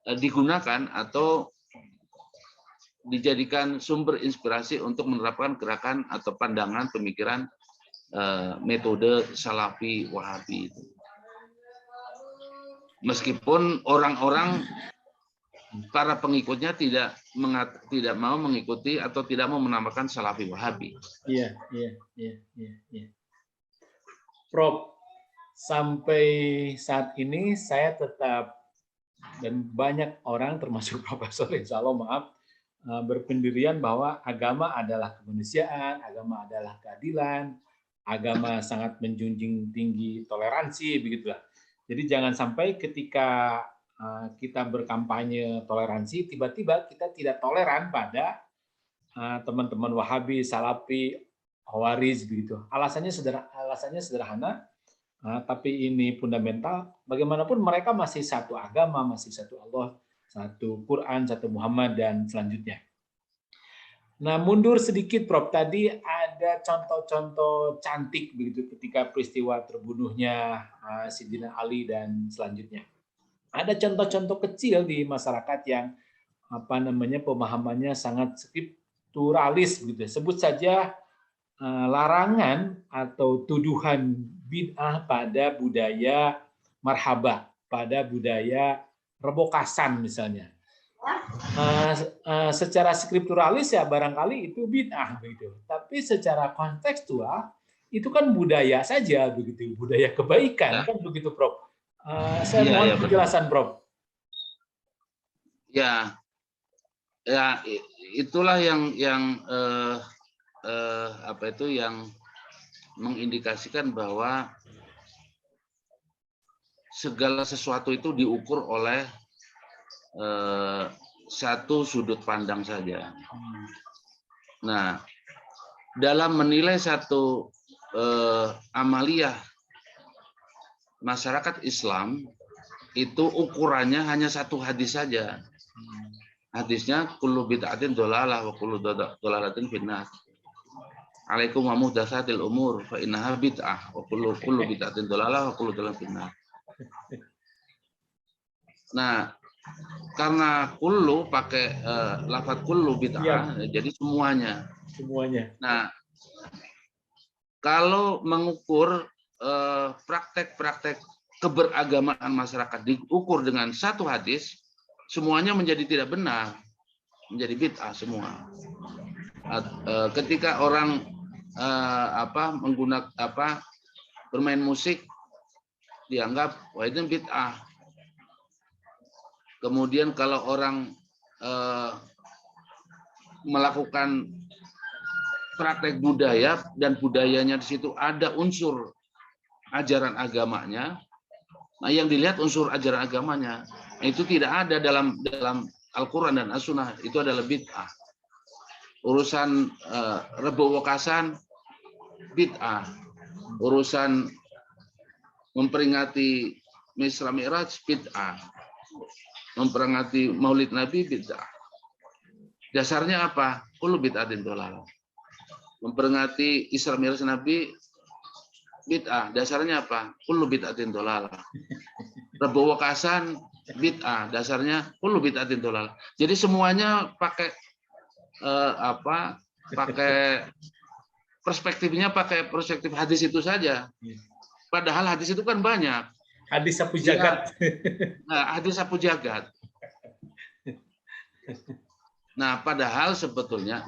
digunakan atau dijadikan sumber inspirasi untuk menerapkan gerakan atau pandangan pemikiran metode Salafi Wahabi itu. Meskipun orang-orang para pengikutnya tidak mau mengikuti atau tidak mau menamakan Salafi Wahabi. Iya. Prof, sampai saat ini saya tetap, dan banyak orang termasuk Profesor insya Allah, maaf, berpendirian bahwa agama adalah kemanusiaan, agama adalah keadilan, agama sangat menjunjung tinggi toleransi, begitulah. Jadi jangan sampai ketika kita berkampanye toleransi, tiba-tiba kita tidak toleran pada teman-teman Wahabi, Salafi, Khawarij, begitu. Alasannya sederhana, tapi ini fundamental. Bagaimanapun mereka masih satu agama, masih satu Allah, satu Quran, satu Muhammad, dan selanjutnya. Nah, mundur sedikit, Prof. Tadi ada contoh-contoh cantik begitu ketika peristiwa terbunuhnya Sayyidina Ali dan selanjutnya. Ada contoh-contoh kecil di masyarakat yang pemahamannya sangat skripturalis begitu. Sebut saja larangan atau tuduhan bid'ah pada budaya marhaba, pada budaya rebokasan misalnya. Secara skripturalis ya barangkali itu bid'ah begitu. Tapi secara kontekstual itu kan budaya saja begitu, budaya kebaikan Ya, kan begitu, Prof. Saya iya, mohon iya betul. penjelasan, Prof. Ya, ya itulah yang apa itu yang mengindikasikan bahwa segala sesuatu itu diukur oleh satu sudut pandang saja. Nah, dalam menilai satu amaliyah masyarakat Islam itu ukurannya hanya satu hadis saja. Hadisnya kullu bid'atin dhalalah wa kullu dhalalatin finnar. Alaikum wa muhdatsatil umur fa innaha bid'ah wa kullu bid'atin dhalalah wa kullu dhalalatin finnar. Nah, karena kullu pakai lafaz kullu bid'ah, Ya, jadi semuanya. semuanya. Nah, kalau mengukur praktek-praktek keberagamaan masyarakat diukur dengan satu hadis, semuanya menjadi tidak benar, menjadi bid'ah semua. Ketika orang menggunakan bermain musik, dianggap wah itu bid'ah. Kemudian kalau orang melakukan praktek budaya dan budayanya di situ ada unsur ajaran agamanya, nah yang dilihat unsur ajaran agamanya itu tidak ada dalam Al-Quran dan As-Sunnah, itu adalah bid'ah. Urusan Rebo Wekasan bid'ah, urusan memperingati Isra Mi'raj bid'ah, memperingati Maulid Nabi bid'ah. Dasarnya apa? Kullu bid'atin dhalalah. Memperingati Isra Mi'raj Nabi bid'ah. Dasarnya apa? Kullu bid'atin dhalalah. Rebo Wekasan bid'ah. Dasarnya kullu bid'atin dhalalah. Jadi semuanya pakai pakai perspektifnya pakai perspektif hadis itu saja. Padahal hadis itu kan banyak. Hadis sapu jagat. Nah, hadis sapu jagat. Nah, padahal sebetulnya,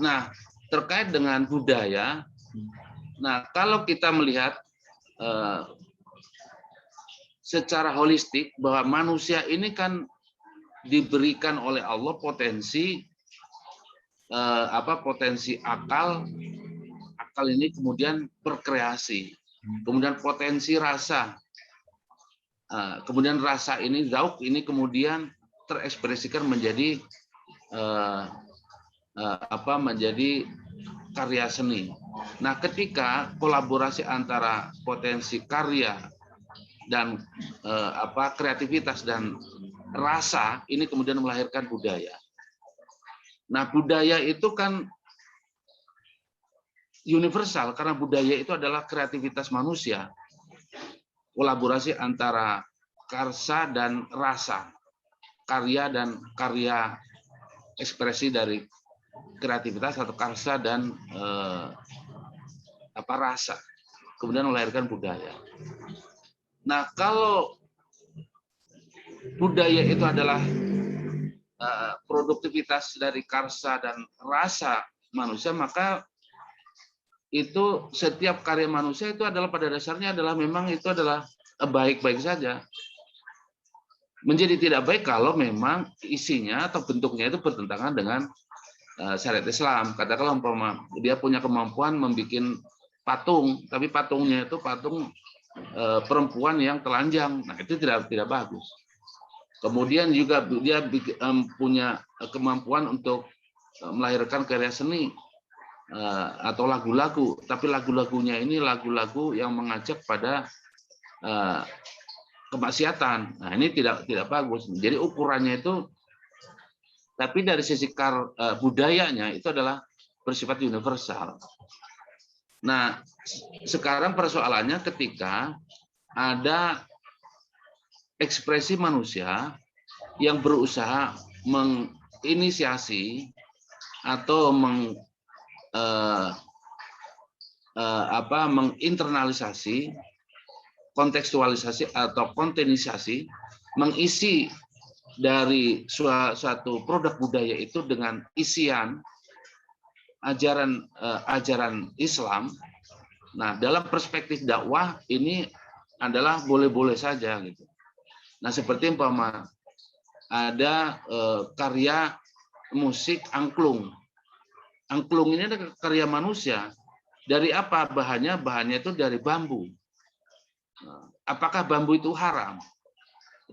terkait dengan budaya, nah kalau kita melihat secara holistik bahwa manusia ini kan diberikan oleh Allah potensi potensi akal ini kemudian berkreasi, kemudian potensi rasa, kemudian rasa ini zauk ini kemudian terekspresikan menjadi menjadi karya seni. Nah, ketika kolaborasi antara potensi karya dan kreativitas dan rasa ini kemudian melahirkan budaya. Nah, budaya itu kan universal karena budaya itu adalah kreativitas manusia. Kolaborasi antara karsa dan rasa, karya dan karya ekspresi dari kreativitas atau karsa dan rasa, kemudian melahirkan budaya. Nah, kalau budaya itu adalah produktivitas dari karsa dan rasa manusia, maka itu setiap karya manusia itu adalah pada dasarnya adalah memang itu adalah baik-baik saja. Menjadi tidak baik kalau memang isinya atau bentuknya itu bertentangan dengan syariat Islam. Katakanlah umpama dia punya kemampuan membuat patung, tapi patungnya itu patung perempuan yang telanjang. Nah, itu tidak bagus. Kemudian juga dia punya kemampuan untuk melahirkan karya seni atau lagu-lagu, tapi lagu-lagunya ini lagu-lagu yang mengajak pada kemaksiatan. Nah, ini tidak bagus. Jadi ukurannya itu, tapi dari sisi budayanya itu adalah bersifat universal. Nah, sekarang persoalannya ketika ada ekspresi manusia yang berusaha menginisiasi atau menginternalisasi, kontekstualisasi atau kontenisasi, mengisi dari suatu produk budaya itu dengan isian ajaran Islam, Nah, dalam perspektif dakwah ini adalah boleh-boleh saja gitu. Nah, seperti umpama ada karya musik angklung. Angklung ini adalah karya manusia. Dari apa bahannya? Bahannya itu dari bambu. Nah, apakah bambu itu haram?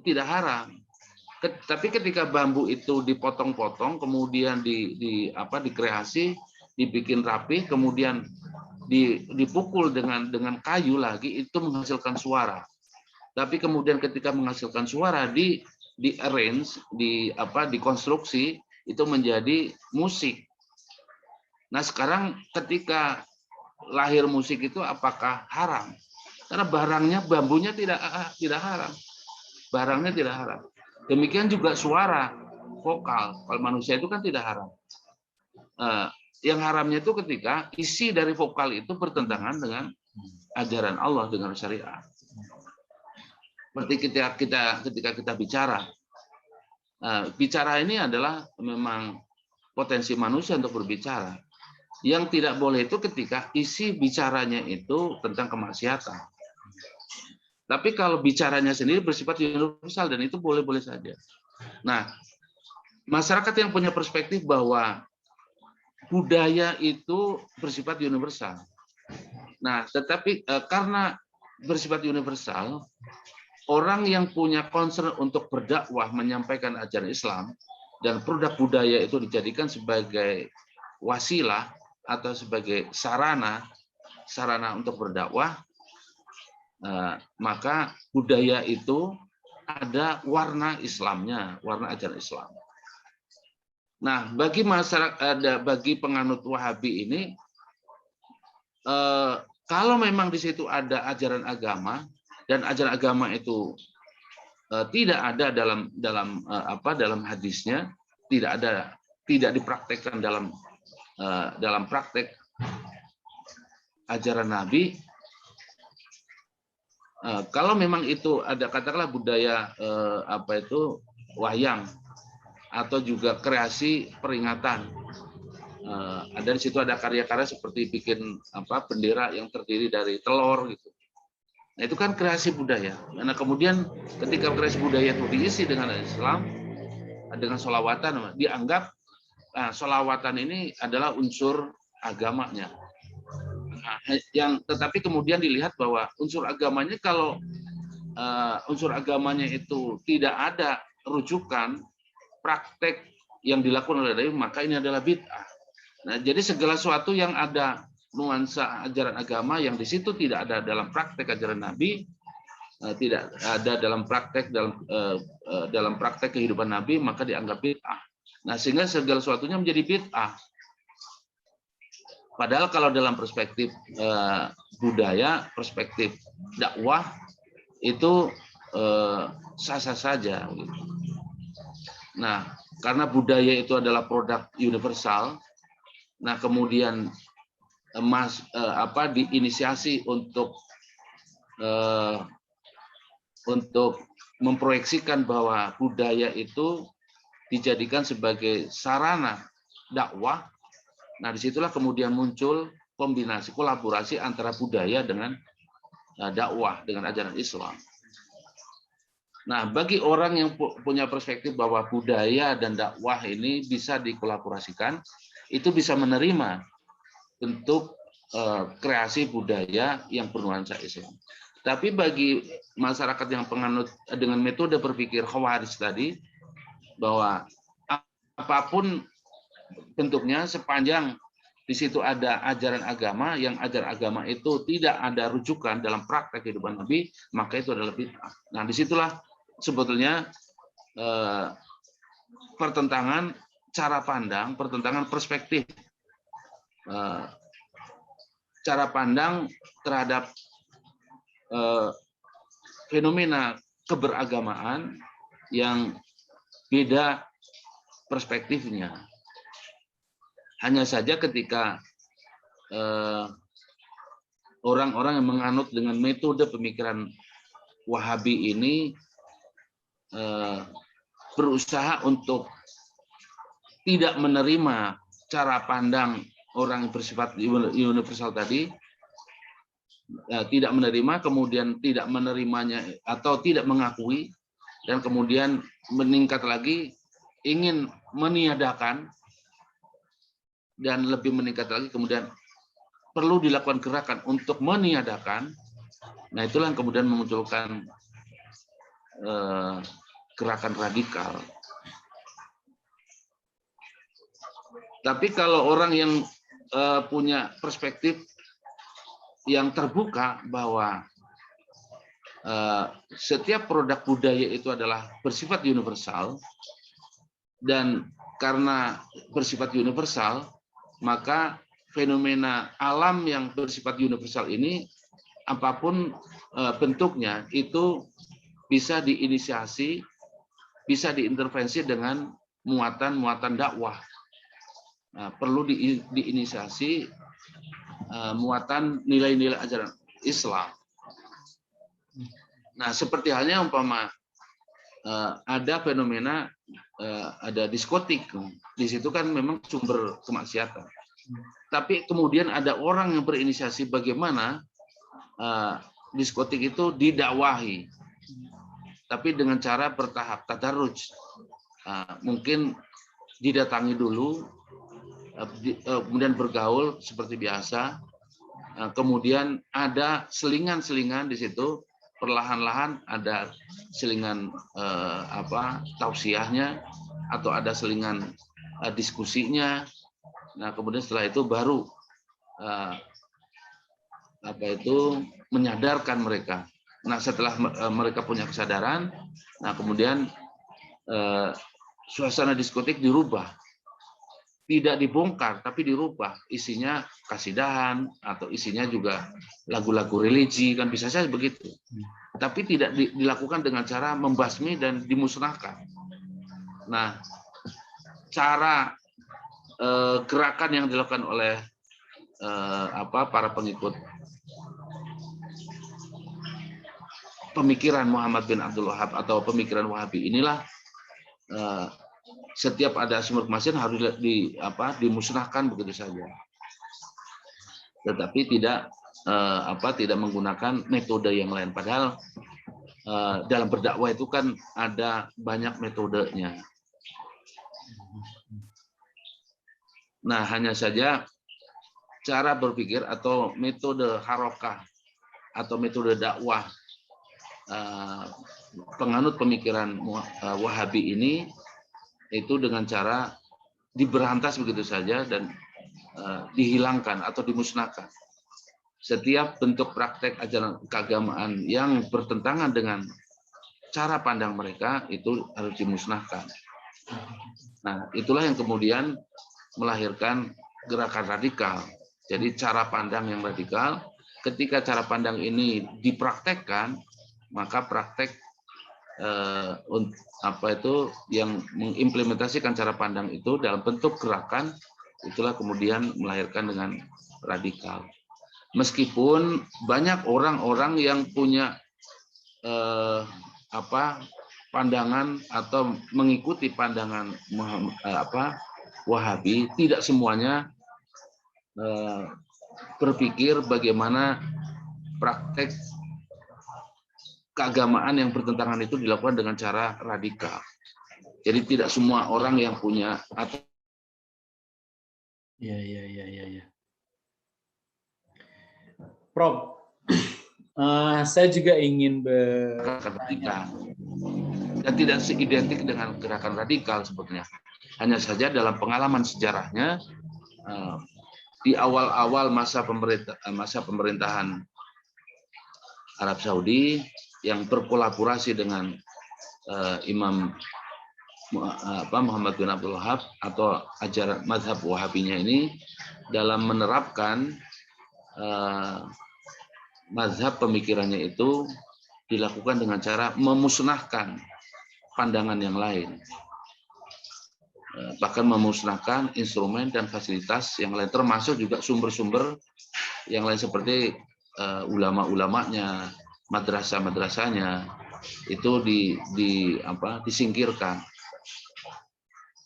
Tidak haram. Tapi ketika bambu itu dipotong-potong, kemudian dikreasi, dibikin rapi, kemudian dipukul dengan kayu lagi, itu menghasilkan suara. Tapi kemudian ketika menghasilkan suara di arrange, dikonstruksi, itu menjadi musik. Nah, sekarang ketika lahir musik itu apakah haram? Karena barangnya, bambunya tidak haram. Barangnya tidak haram. Demikian juga suara vokal. Kalau manusia itu kan tidak haram. Yang haramnya itu ketika isi dari vokal itu bertentangan dengan ajaran Allah, dengan syariat. Seperti ketika kita bicara. Bicara ini adalah memang potensi manusia untuk berbicara. Yang tidak boleh itu ketika isi bicaranya itu tentang kemaksiatan. Tapi kalau bicaranya sendiri bersifat universal dan itu boleh-boleh saja. Nah, masyarakat yang punya perspektif bahwa budaya itu bersifat universal. Nah, tetapi karena bersifat universal, orang yang punya concern untuk berdakwah menyampaikan ajaran Islam dan produk budaya itu dijadikan sebagai wasilah atau sebagai sarana untuk berdakwah, maka budaya itu ada warna Islamnya, warna ajaran Islam. Nah, bagi masyarakat, bagi penganut Wahabi ini, kalau memang di situ ada ajaran agama dan ajaran agama itu tidak ada dalam hadisnya, tidak dipraktekkan dalam praktek ajaran Nabi. Kalau memang itu ada, katakanlah budaya wayang atau juga kreasi peringatan, ada di situ ada karya-karya seperti bikin bendera yang terdiri dari telur gitu. Nah, itu kan kreasi budaya. Nah, kemudian ketika kreasi budaya itu diisi dengan Islam, dengan sholawatan, dianggap sholawatan ini adalah unsur agamanya. Nah, tetapi kemudian dilihat bahwa unsur agamanya, kalau unsur agamanya itu tidak ada rujukan praktek yang dilakukan oleh Nabi, maka ini adalah bid'ah. Nah, jadi segala sesuatu yang ada nuansa ajaran agama yang di situ tidak ada dalam praktek ajaran Nabi, tidak ada dalam praktek kehidupan Nabi, maka dianggap bid'ah. Nah, sehingga segala sesuatunya menjadi bid'ah. Padahal kalau dalam perspektif budaya, perspektif dakwah itu sah-sah saja. Nah, karena budaya itu adalah produk universal, nah kemudian diinisiasi untuk memproyeksikan bahwa budaya itu dijadikan sebagai sarana dakwah. Nah, disitulah kemudian muncul kombinasi, kolaborasi antara budaya dengan dakwah, dengan ajaran Islam. Nah, bagi orang yang punya perspektif bahwa budaya dan dakwah ini bisa dikolaborasikan, itu bisa menerima bentuk kreasi budaya yang bernuansa Islam. Tapi bagi masyarakat yang penganut dengan metode berpikir Khawarij tadi, bahwa apapun bentuknya sepanjang di situ ada ajaran agama, yang ajaran agama itu tidak ada rujukan dalam praktek kehidupan Nabi, maka itu adalah bid'ah. Nah, disitulah sebetulnya pertentangan cara pandang, pertentangan perspektif, cara pandang terhadap fenomena keberagamaan yang beda perspektifnya. Hanya saja ketika orang-orang yang menganut dengan metode pemikiran Wahabi ini berusaha untuk tidak menerima cara pandang orang yang bersifat universal tadi, tidak menerima, kemudian tidak menerimanya atau tidak mengakui, dan kemudian meningkat lagi ingin meniadakan, dan lebih meningkat lagi kemudian perlu dilakukan gerakan untuk meniadakan. Nah, itulah yang kemudian memunculkan gerakan radikal. Tapi kalau orang yang punya perspektif yang terbuka bahwa setiap produk budaya itu adalah bersifat universal, dan karena bersifat universal, maka fenomena alam yang bersifat universal ini, apapun bentuknya, itu bisa diinisiasi, bisa diintervensi dengan muatan-muatan dakwah. Nah, perlu diinisiasi muatan nilai-nilai ajaran Islam. Nah, seperti halnya umpama ada fenomena ada diskotik, di situ kan memang sumber kemaksiatan. Tapi kemudian ada orang yang berinisiasi bagaimana diskotik itu didakwahi, tapi dengan cara bertahap, tadarruj. Mungkin didatangi dulu, kemudian bergaul seperti biasa, kemudian ada selingan-selingan di situ, perlahan-lahan ada selingan tausiahnya, atau ada selingan diskusinya. Nah, kemudian setelah itu baru menyadarkan mereka. Nah, setelah mereka punya kesadaran, nah kemudian suasana diskotik dirubah. Tidak dibongkar, tapi dirubah. Isinya kasidahan, atau isinya juga lagu-lagu religi, kan bisa saja begitu. Tapi tidak dilakukan dengan cara membasmi dan dimusnahkan. Nah, cara gerakan yang dilakukan oleh para pengikut pemikiran Muhammad bin Abdul Wahab atau pemikiran Wahabi inilah, setiap ada sumber kemaksiatan harus dimusnahkan begitu saja. Tetapi tidak menggunakan metode yang lain. Padahal dalam berdakwah itu kan ada banyak metodenya. Nah, hanya saja cara berpikir atau metode harokah atau metode dakwah penganut pemikiran Wahabi ini itu dengan cara diberantas begitu saja dan dihilangkan atau dimusnahkan. Setiap bentuk praktek ajaran keagamaan yang bertentangan dengan cara pandang mereka itu harus dimusnahkan. Nah, itulah yang kemudian melahirkan gerakan radikal. Jadi cara pandang yang radikal, ketika cara pandang ini dipraktekkan, maka praktek yang mengimplementasikan cara pandang itu dalam bentuk gerakan, itulah kemudian melahirkan dengan radikal. Meskipun banyak orang-orang yang punya pandangan atau mengikuti pandangan Wahabi, tidak semuanya berpikir bagaimana praktek keagamaan yang bertentangan itu dilakukan dengan cara radikal. Jadi tidak semua orang yang punya atau Ya. Prof, saya juga ingin radikal dan tidak seidentik dengan gerakan radikal sebetulnya. Hanya saja dalam pengalaman sejarahnya di awal-awal masa pemerintahan Arab Saudi yang berkolaborasi dengan Imam Muhammad bin Abdul Wahab atau ajaran mazhab Wahabinya ini dalam menerapkan mazhab pemikirannya itu dilakukan dengan cara memusnahkan pandangan yang lain, bahkan memusnahkan instrumen dan fasilitas yang lain, termasuk juga sumber-sumber yang lain seperti ulama-ulamanya, madrasah-madrasahnya itu disingkirkan.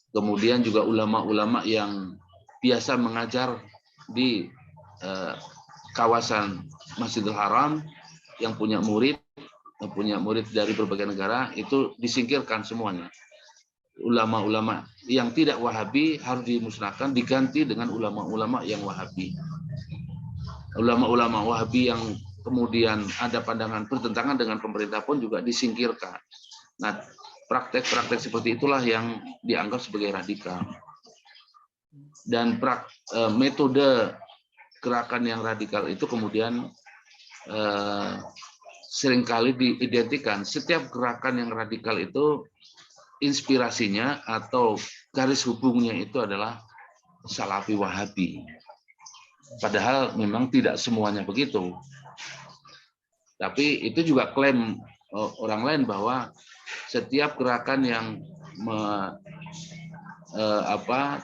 Kemudian juga ulama-ulama yang biasa mengajar di kawasan Masjidil Haram yang punya murid dari berbagai negara itu disingkirkan semuanya. Ulama-ulama yang tidak Wahabi harus dimusnahkan, diganti dengan ulama-ulama yang Wahabi. Ulama-ulama Wahabi yang kemudian ada pandangan bertentangan dengan pemerintah pun juga disingkirkan. Nah, praktek-praktek seperti itulah yang dianggap sebagai radikal. Dan metode gerakan yang radikal itu kemudian seringkali diidentikan. Setiap gerakan yang radikal itu inspirasinya atau garis hubungnya itu adalah Salafi Wahabi. Padahal memang tidak semuanya begitu. Tapi itu juga klaim orang lain bahwa setiap gerakan yang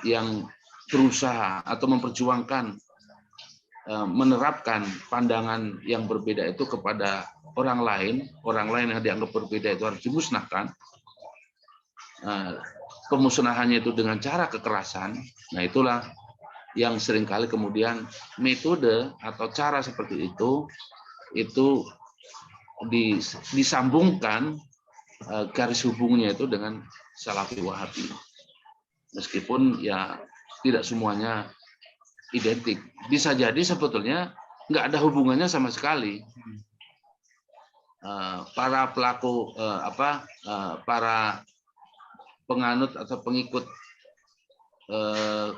yang berusaha atau memperjuangkan menerapkan pandangan yang berbeda itu kepada orang lain yang dianggap berbeda itu harus dimusnahkan. Pemusnahannya itu dengan cara kekerasan. Nah, itulah yang seringkali kemudian metode atau cara seperti itu disambungkan garis hubungnya itu dengan Salafi Wahabi. Meskipun ya tidak semuanya identik. Bisa jadi sebetulnya nggak ada hubungannya sama sekali. Para pelaku para penganut atau pengikut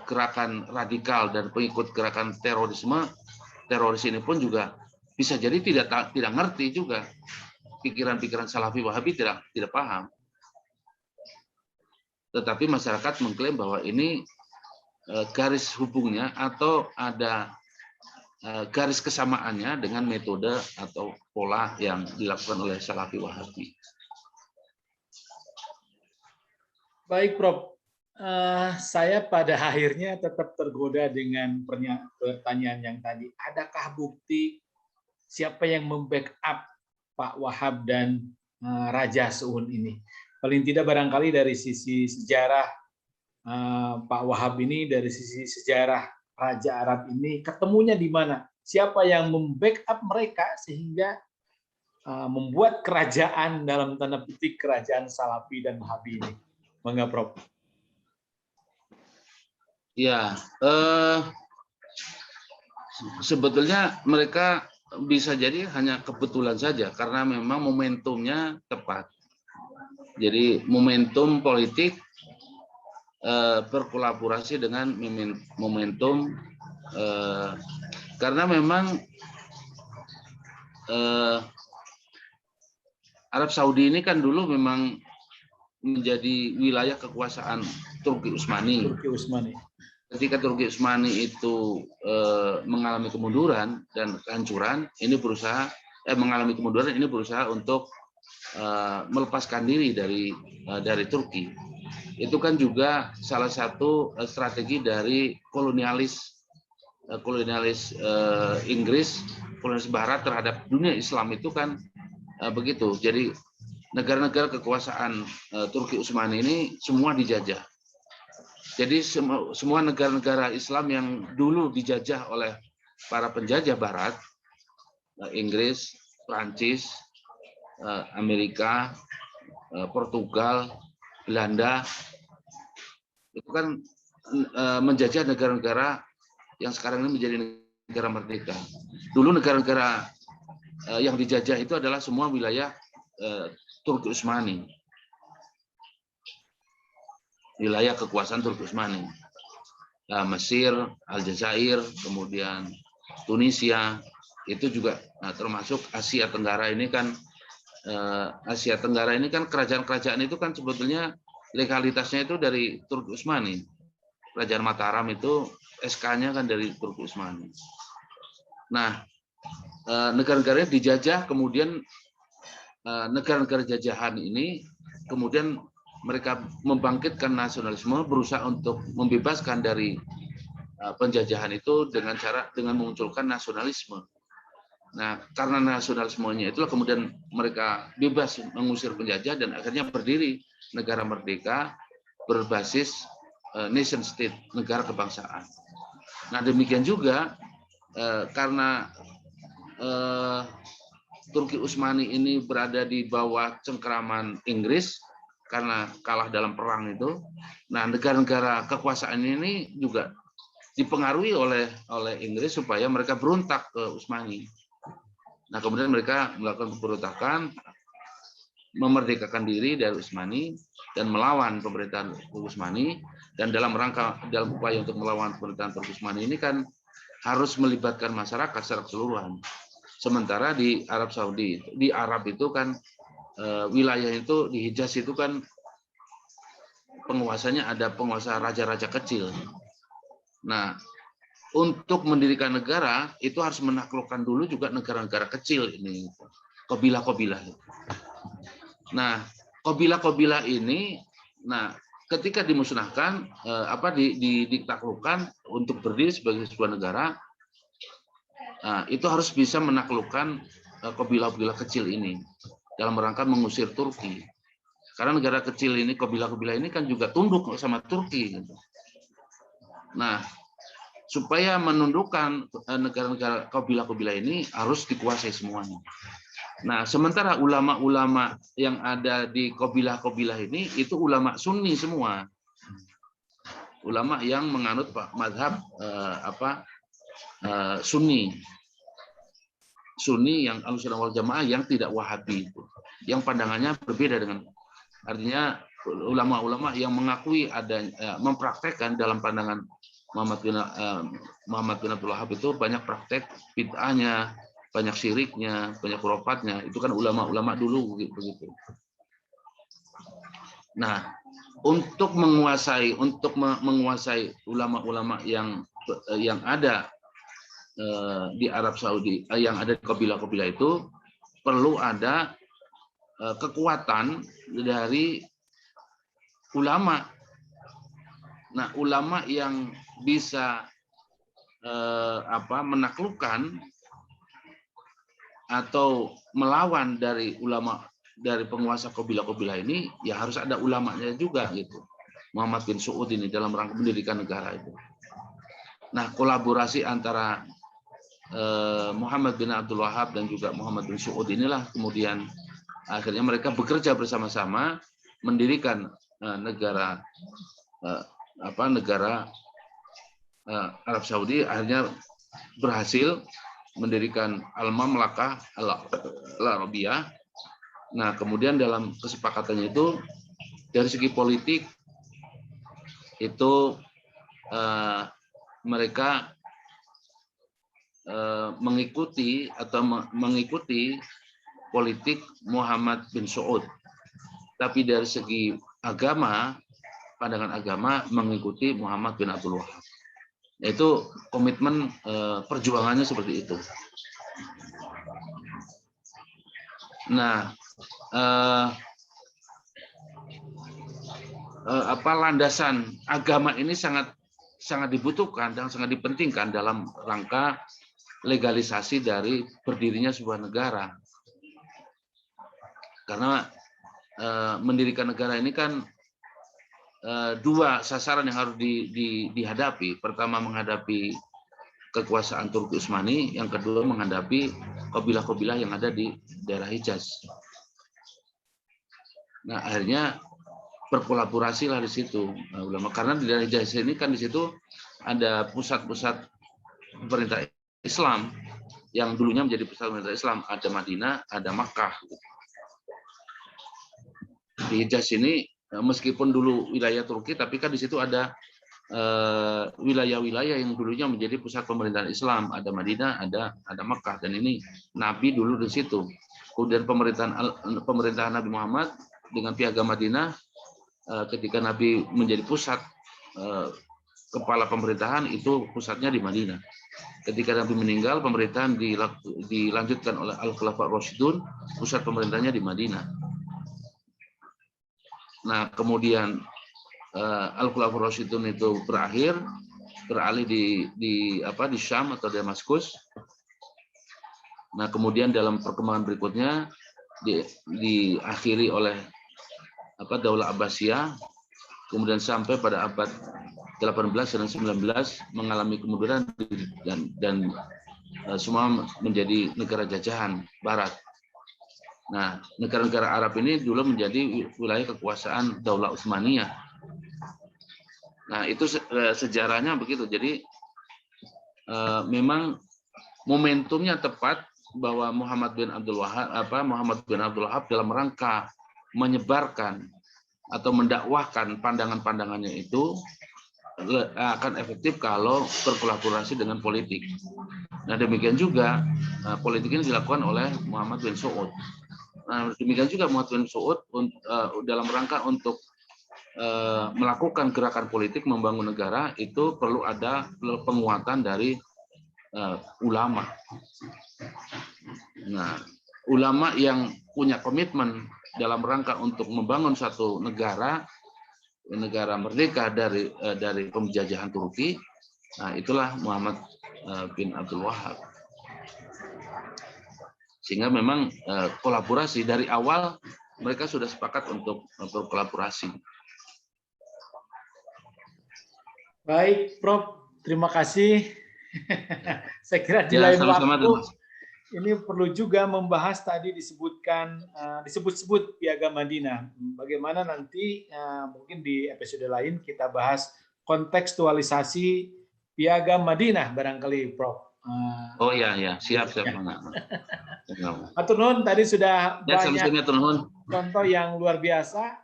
gerakan radikal dan pengikut gerakan teroris ini pun juga bisa jadi tidak ngerti juga pikiran-pikiran Salafi Wahabi, tidak paham. Tetapi masyarakat mengklaim bahwa ini garis hubungnya atau ada garis kesamaannya dengan metode atau pola yang dilakukan oleh Salafi Wahabi. Baik, Prof. Saya pada akhirnya tetap tergoda dengan pertanyaan yang tadi. Adakah bukti siapa yang membackup Pak Wahab dan Raja Suun ini? Paling tidak barangkali dari sisi sejarah Pak Wahab ini, dari sisi sejarah Raja Arab ini, ketemunya di mana? Siapa yang membackup mereka sehingga membuat kerajaan dalam tanda petik kerajaan Salafi dan Wahabi ini? Bangga, Prof. Ya, sebetulnya mereka bisa jadi hanya kebetulan saja karena memang momentumnya tepat. Jadi momentum politik berkolaborasi dengan momentum karena memang Arab Saudi ini kan dulu memang menjadi wilayah kekuasaan Turki Utsmani. Ketika Turki Utsmani itu mengalami kemunduran dan kehancuran, ini berusaha untuk melepaskan diri dari Turki. Itu kan juga salah satu strategi dari kolonialis Inggris, kolonialis Barat terhadap dunia Islam itu kan begitu. Jadi negara-negara kekuasaan Turki Utsmani ini semua dijajah. Jadi semua negara-negara Islam yang dulu dijajah oleh para penjajah Barat, Inggris, Prancis, Amerika, Portugal, Belanda, itu kan menjajah negara-negara yang sekarang ini menjadi negara merdeka. Dulu negara-negara yang dijajah itu adalah semua wilayah Turki Utsmani, wilayah kekuasaan Turki Utsmani, Mesir, Aljazair, kemudian Tunisia, itu juga termasuk Asia Tenggara ini kan. Asia Tenggara ini kan kerajaan-kerajaan itu kan sebetulnya legalitasnya itu dari Turki Utsmani. Kerajaan Mataram itu SK-nya kan dari Turki Utsmani. Nah, negara-negara dijajah, kemudian negara-negara jajahan ini kemudian mereka membangkitkan nasionalisme, berusaha untuk membebaskan dari penjajahan itu dengan memunculkan nasionalisme. Nah, karena nasionalismenya itulah kemudian mereka bebas mengusir penjajah dan akhirnya berdiri negara merdeka berbasis nation state, negara kebangsaan. Nah, demikian juga karena Turki Utsmani ini berada di bawah cengkeraman Inggris karena kalah dalam perang itu. Nah, negara-negara kekuasaan ini juga dipengaruhi oleh Inggris supaya mereka berontak ke Utsmani. Nah, kemudian mereka melakukan pemberontakan, memerdekakan diri dari Utsmani dan melawan pemerintahan Utsmani. Dan dalam upaya untuk melawan pemerintahan Turki Utsmani ini kan harus melibatkan masyarakat secara keseluruhan. Sementara di Arab Saudi, di Arab itu kan wilayah itu di Hijaz itu kan penguasanya ada penguasa raja-raja kecil. Nah, untuk mendirikan negara itu harus menaklukkan dulu juga negara-negara kecil ini, kabilah-kabilah. Nah, kabilah-kabilah ini, nah ketika dimusnahkan, ditaklukkan untuk berdiri sebagai sebuah negara. Nah, itu harus bisa menaklukkan kabilah-kabilah kecil ini dalam rangka mengusir Turki. Karena negara kecil ini, kabilah-kabilah ini kan juga tunduk sama Turki. Gitu. Nah, supaya menundukkan negara-negara kabilah-kabilah ini harus dikuasai semuanya. Nah, sementara ulama-ulama yang ada di kabilah-kabilah ini itu ulama Sunni semua. Ulama yang menganut mazhab Sunni yang Ahlussunnah wal Jamaah yang tidak Wahabi itu, yang pandangannya berbeda dengan, artinya ulama-ulama yang mengakui mempraktekkan dalam pandangan Muhammad bin Abdul Wahhab itu banyak praktek bid'ahnya, banyak syiriknya, banyak khurafatnya. Itu kan ulama-ulama dulu begitu. Nah, untuk menguasai ulama-ulama yang ada di Arab Saudi, yang ada di kabilah-kabilah itu, perlu ada kekuatan dari ulama. Nah, ulama yang bisa menaklukkan atau melawan dari penguasa kabilah-kabilah ini, ya harus ada ulamanya juga gitu. Muhammad bin Saud ini dalam rangka mendirikan negara itu. Nah, kolaborasi antara Muhammad bin Abdul Wahhab dan juga Muhammad bin Saud inilah kemudian akhirnya mereka bekerja bersama-sama mendirikan negara Arab Saudi, akhirnya berhasil mendirikan Al-Mamlakah Al-Arabiyah. Nah, kemudian dalam kesepakatannya itu dari segi politik itu mereka mengikuti politik Muhammad bin Saud, tapi dari segi agama, pandangan agama mengikuti Muhammad bin Abdul Wahhab. Itu komitmen perjuangannya seperti itu. Nah, landasan agama ini sangat dibutuhkan dan sangat dipentingkan dalam rangka legalisasi dari berdirinya sebuah negara. Karena mendirikan negara ini kan dua sasaran yang harus dihadapi. Pertama, menghadapi kekuasaan Turki Utsmani, yang kedua menghadapi kabilah-kabilah yang ada di daerah Hijaz. Nah, akhirnya berkolaborasilah di situ ulama, karena di daerah Hijaz ini kan di situ ada pusat-pusat pemerintah Islam yang dulunya menjadi pusat pemerintah Islam, ada Madinah, ada Makkah. Di Hijaz ini meskipun dulu wilayah Turki, tapi kan di situ ada wilayah-wilayah yang dulunya menjadi pusat pemerintahan Islam, ada Madinah, ada Makkah, dan ini Nabi dulu di situ. Kemudian pemerintahan Nabi Muhammad dengan Piagam Madinah, ketika Nabi menjadi pusat kepala pemerintahan, itu pusatnya di Madinah. Ketika Nabi meninggal, pemerintahan dilanjutkan oleh Al-Khulafa Rasyidun, pusat pemerintahnya di Madinah. Nah, kemudian Al-Khulafa Rasyidun itu beralih di Syam atau Damaskus. Nah, kemudian dalam perkembangan berikutnya diakhiri oleh Daulah Abbasiyah, kemudian sampai pada abad 18 dan 19 mengalami kemunduran dan semua menjadi negara jajahan Barat. Nah, negara-negara Arab ini dulu menjadi wilayah kekuasaan Daulah Utsmaniyah. Nah, itu sejarahnya begitu. Jadi memang momentumnya tepat bahwa Muhammad bin Abdul Wahab dalam rangka menyebarkan atau mendakwahkan pandangan-pandangannya itu akan efektif kalau berkolaborasi dengan politik. Nah, demikian juga politik ini dilakukan oleh Muhammad bin Saud. Nah, demikian juga Muhammad bin Saud dalam rangka untuk melakukan gerakan politik membangun negara itu perlu ada penguatan dari ulama. Nah, ulama yang punya komitmen dalam rangka untuk membangun satu negara merdeka dari penjajahan Turki. Nah, itulah Muhammad bin Abdul Wahab. Sehingga memang kolaborasi dari awal mereka sudah sepakat untuk berkolaborasi. Baik, Prof. Terima kasih. Saya kira di Ya, lain sama-sama, waktu ini perlu juga membahas tadi disebut-sebut Piagam Madinah. Bagaimana nanti mungkin di episode lain kita bahas kontekstualisasi Piagam Madinah barangkali, Prof. Oh ya, siap. Atur nuhun, tadi sudah banyak contoh yang luar biasa,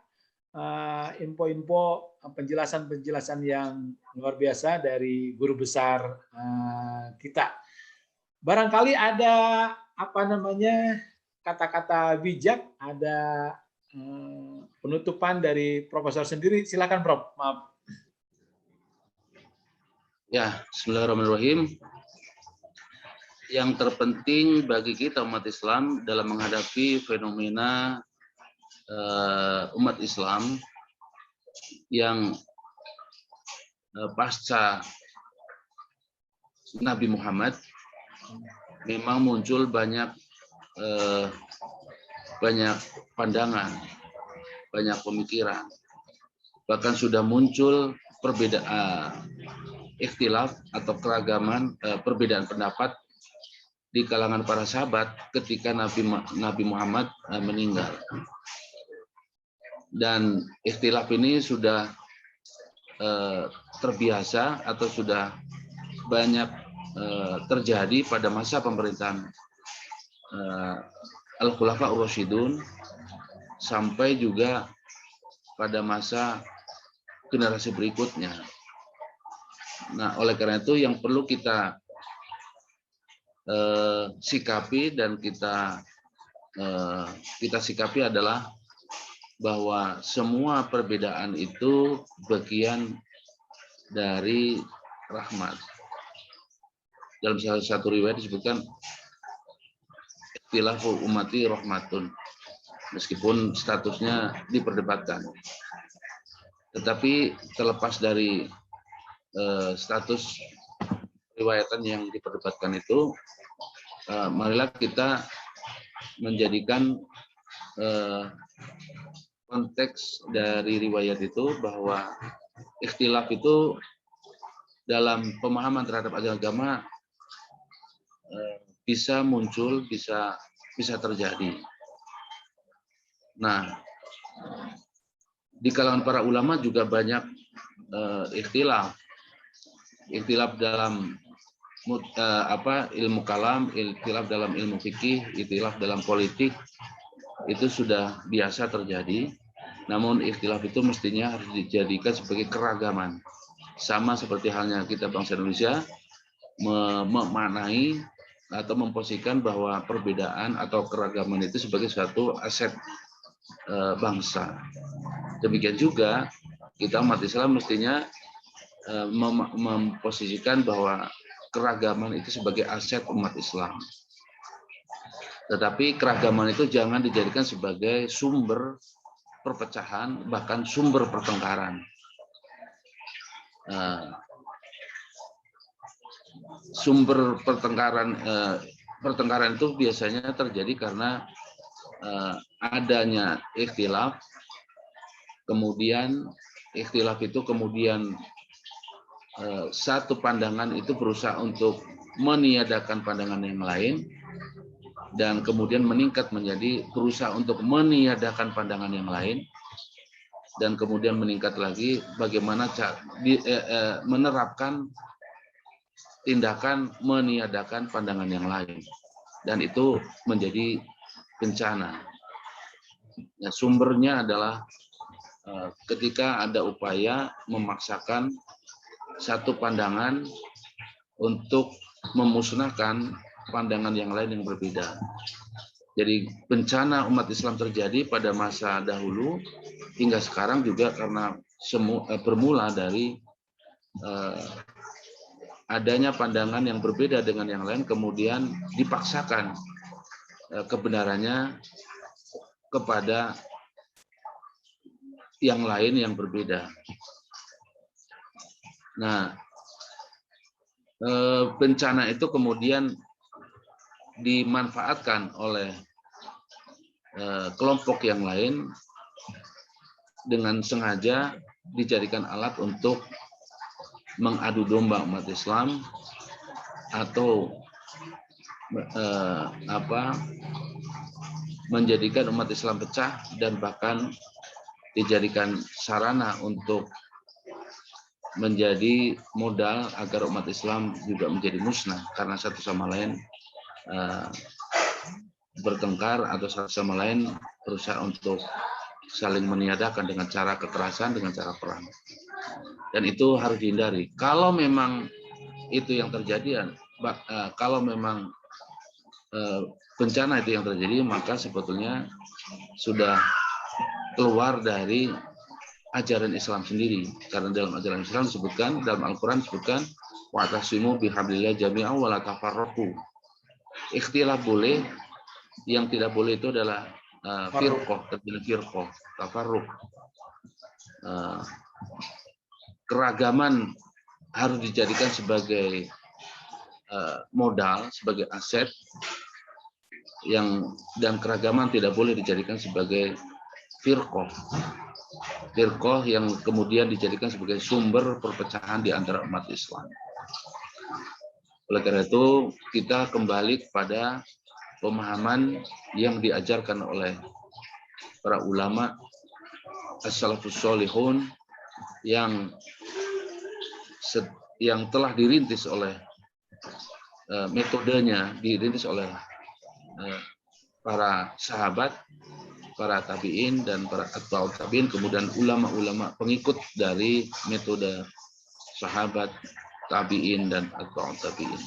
info-info, penjelasan-penjelasan yang luar biasa dari guru besar kita. Barangkali ada kata-kata bijak, ada penutupan dari Profesor sendiri. Silakan, Prof. Maaf. Ya, bismillahirrahmanirrahim. Yang terpenting bagi kita umat Islam dalam menghadapi fenomena umat Islam yang pasca Nabi Muhammad memang muncul banyak pandangan, banyak pemikiran, bahkan sudah muncul perbedaan ikhtilaf atau keragaman perbedaan pendapat di kalangan para sahabat ketika Nabi Muhammad meninggal. Dan ikhtilaf ini sudah terbiasa atau sudah banyak terjadi pada masa pemerintahan Al-Khulafa Ar-Rasyidun sampai juga pada masa generasi berikutnya. Nah, oleh karena itu yang perlu kita sikapi dan kita sikapi adalah bahwa semua perbedaan itu bagian dari rahmat. Dalam salah satu riwayat disebutkan ikhtilafu ummati rahmatun, meskipun statusnya diperdebatkan. Tetapi terlepas dari status riwayatan yang diperdebatkan itu, marilah kita menjadikan konteks dari riwayat itu bahwa ikhtilaf itu dalam pemahaman terhadap agama bisa muncul, bisa terjadi. Nah, di kalangan para ulama juga banyak ikhtilaf dalam ilmu kalam, ikhtilaf dalam ilmu fikih, ikhtilaf dalam politik, itu sudah biasa terjadi. Namun ikhtilaf itu mestinya harus dijadikan sebagai keragaman. Sama seperti halnya kita bangsa Indonesia memaknai atau memposisikan bahwa perbedaan atau keragaman itu sebagai suatu aset bangsa. Demikian juga kita umat Islam mestinya memposisikan bahwa keragaman itu sebagai aset umat Islam. Tetapi keragaman itu jangan dijadikan sebagai sumber perpecahan, bahkan sumber pertengkaran. Sumber pertengkaran itu biasanya terjadi karena adanya ikhtilaf, kemudian ikhtilaf itu kemudian satu pandangan itu berusaha untuk meniadakan pandangan yang lain, dan kemudian meningkat menjadi berusaha untuk meniadakan pandangan yang lain, dan kemudian meningkat lagi bagaimana menerapkan tindakan meniadakan pandangan yang lain, dan itu menjadi bencana. Ya, sumbernya adalah ketika ada upaya memaksakan satu pandangan untuk memusnahkan pandangan yang lain yang berbeda. Jadi bencana umat Islam terjadi pada masa dahulu hingga sekarang juga karena bermula dari adanya pandangan yang berbeda dengan yang lain, kemudian dipaksakan kebenarannya kepada yang lain yang berbeda. Nah, bencana itu kemudian dimanfaatkan oleh kelompok yang lain dengan sengaja dijadikan alat untuk mengadu domba umat Islam atau menjadikan umat Islam pecah, dan bahkan dijadikan sarana untuk menjadi modal agar umat Islam juga menjadi musnah karena satu sama lain bertengkar atau satu sama lain berusaha untuk saling meniadakan dengan cara kekerasan, dengan cara perang. Dan itu harus dihindari. Kalau memang itu yang terjadi, kalau memang bencana itu yang terjadi, maka sebetulnya sudah keluar dari ajaran Islam sendiri. Karena dalam ajaran Islam disebutkan, dalam Al-Quran disebutkan, wa'tasimu bihablillah jami'an wa la tafarraqu. Ikhtilaf boleh, yang tidak boleh itu adalah firqah, tafarruq. Keragaman harus dijadikan sebagai modal, sebagai aset, dan keragaman tidak boleh dijadikan sebagai firqah. Firqah yang kemudian dijadikan sebagai sumber perpecahan di antara umat Islam. Oleh karena itu, kita kembali kepada pemahaman yang diajarkan oleh para ulama as-salafus sholihun yang telah dirintis oleh metodenya dirintis oleh para sahabat, para tabi'in dan para atba'ut tabi'in, kemudian ulama-ulama pengikut dari metode sahabat, tabi'in dan atba'ut tabi'in.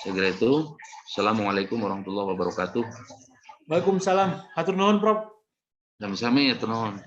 Saya kira itu. Assalamualaikum warahmatullahi wabarakatuh. Waalaikumsalam. Hatur nuhun, Prof. Sami-sami, hatur nuhun.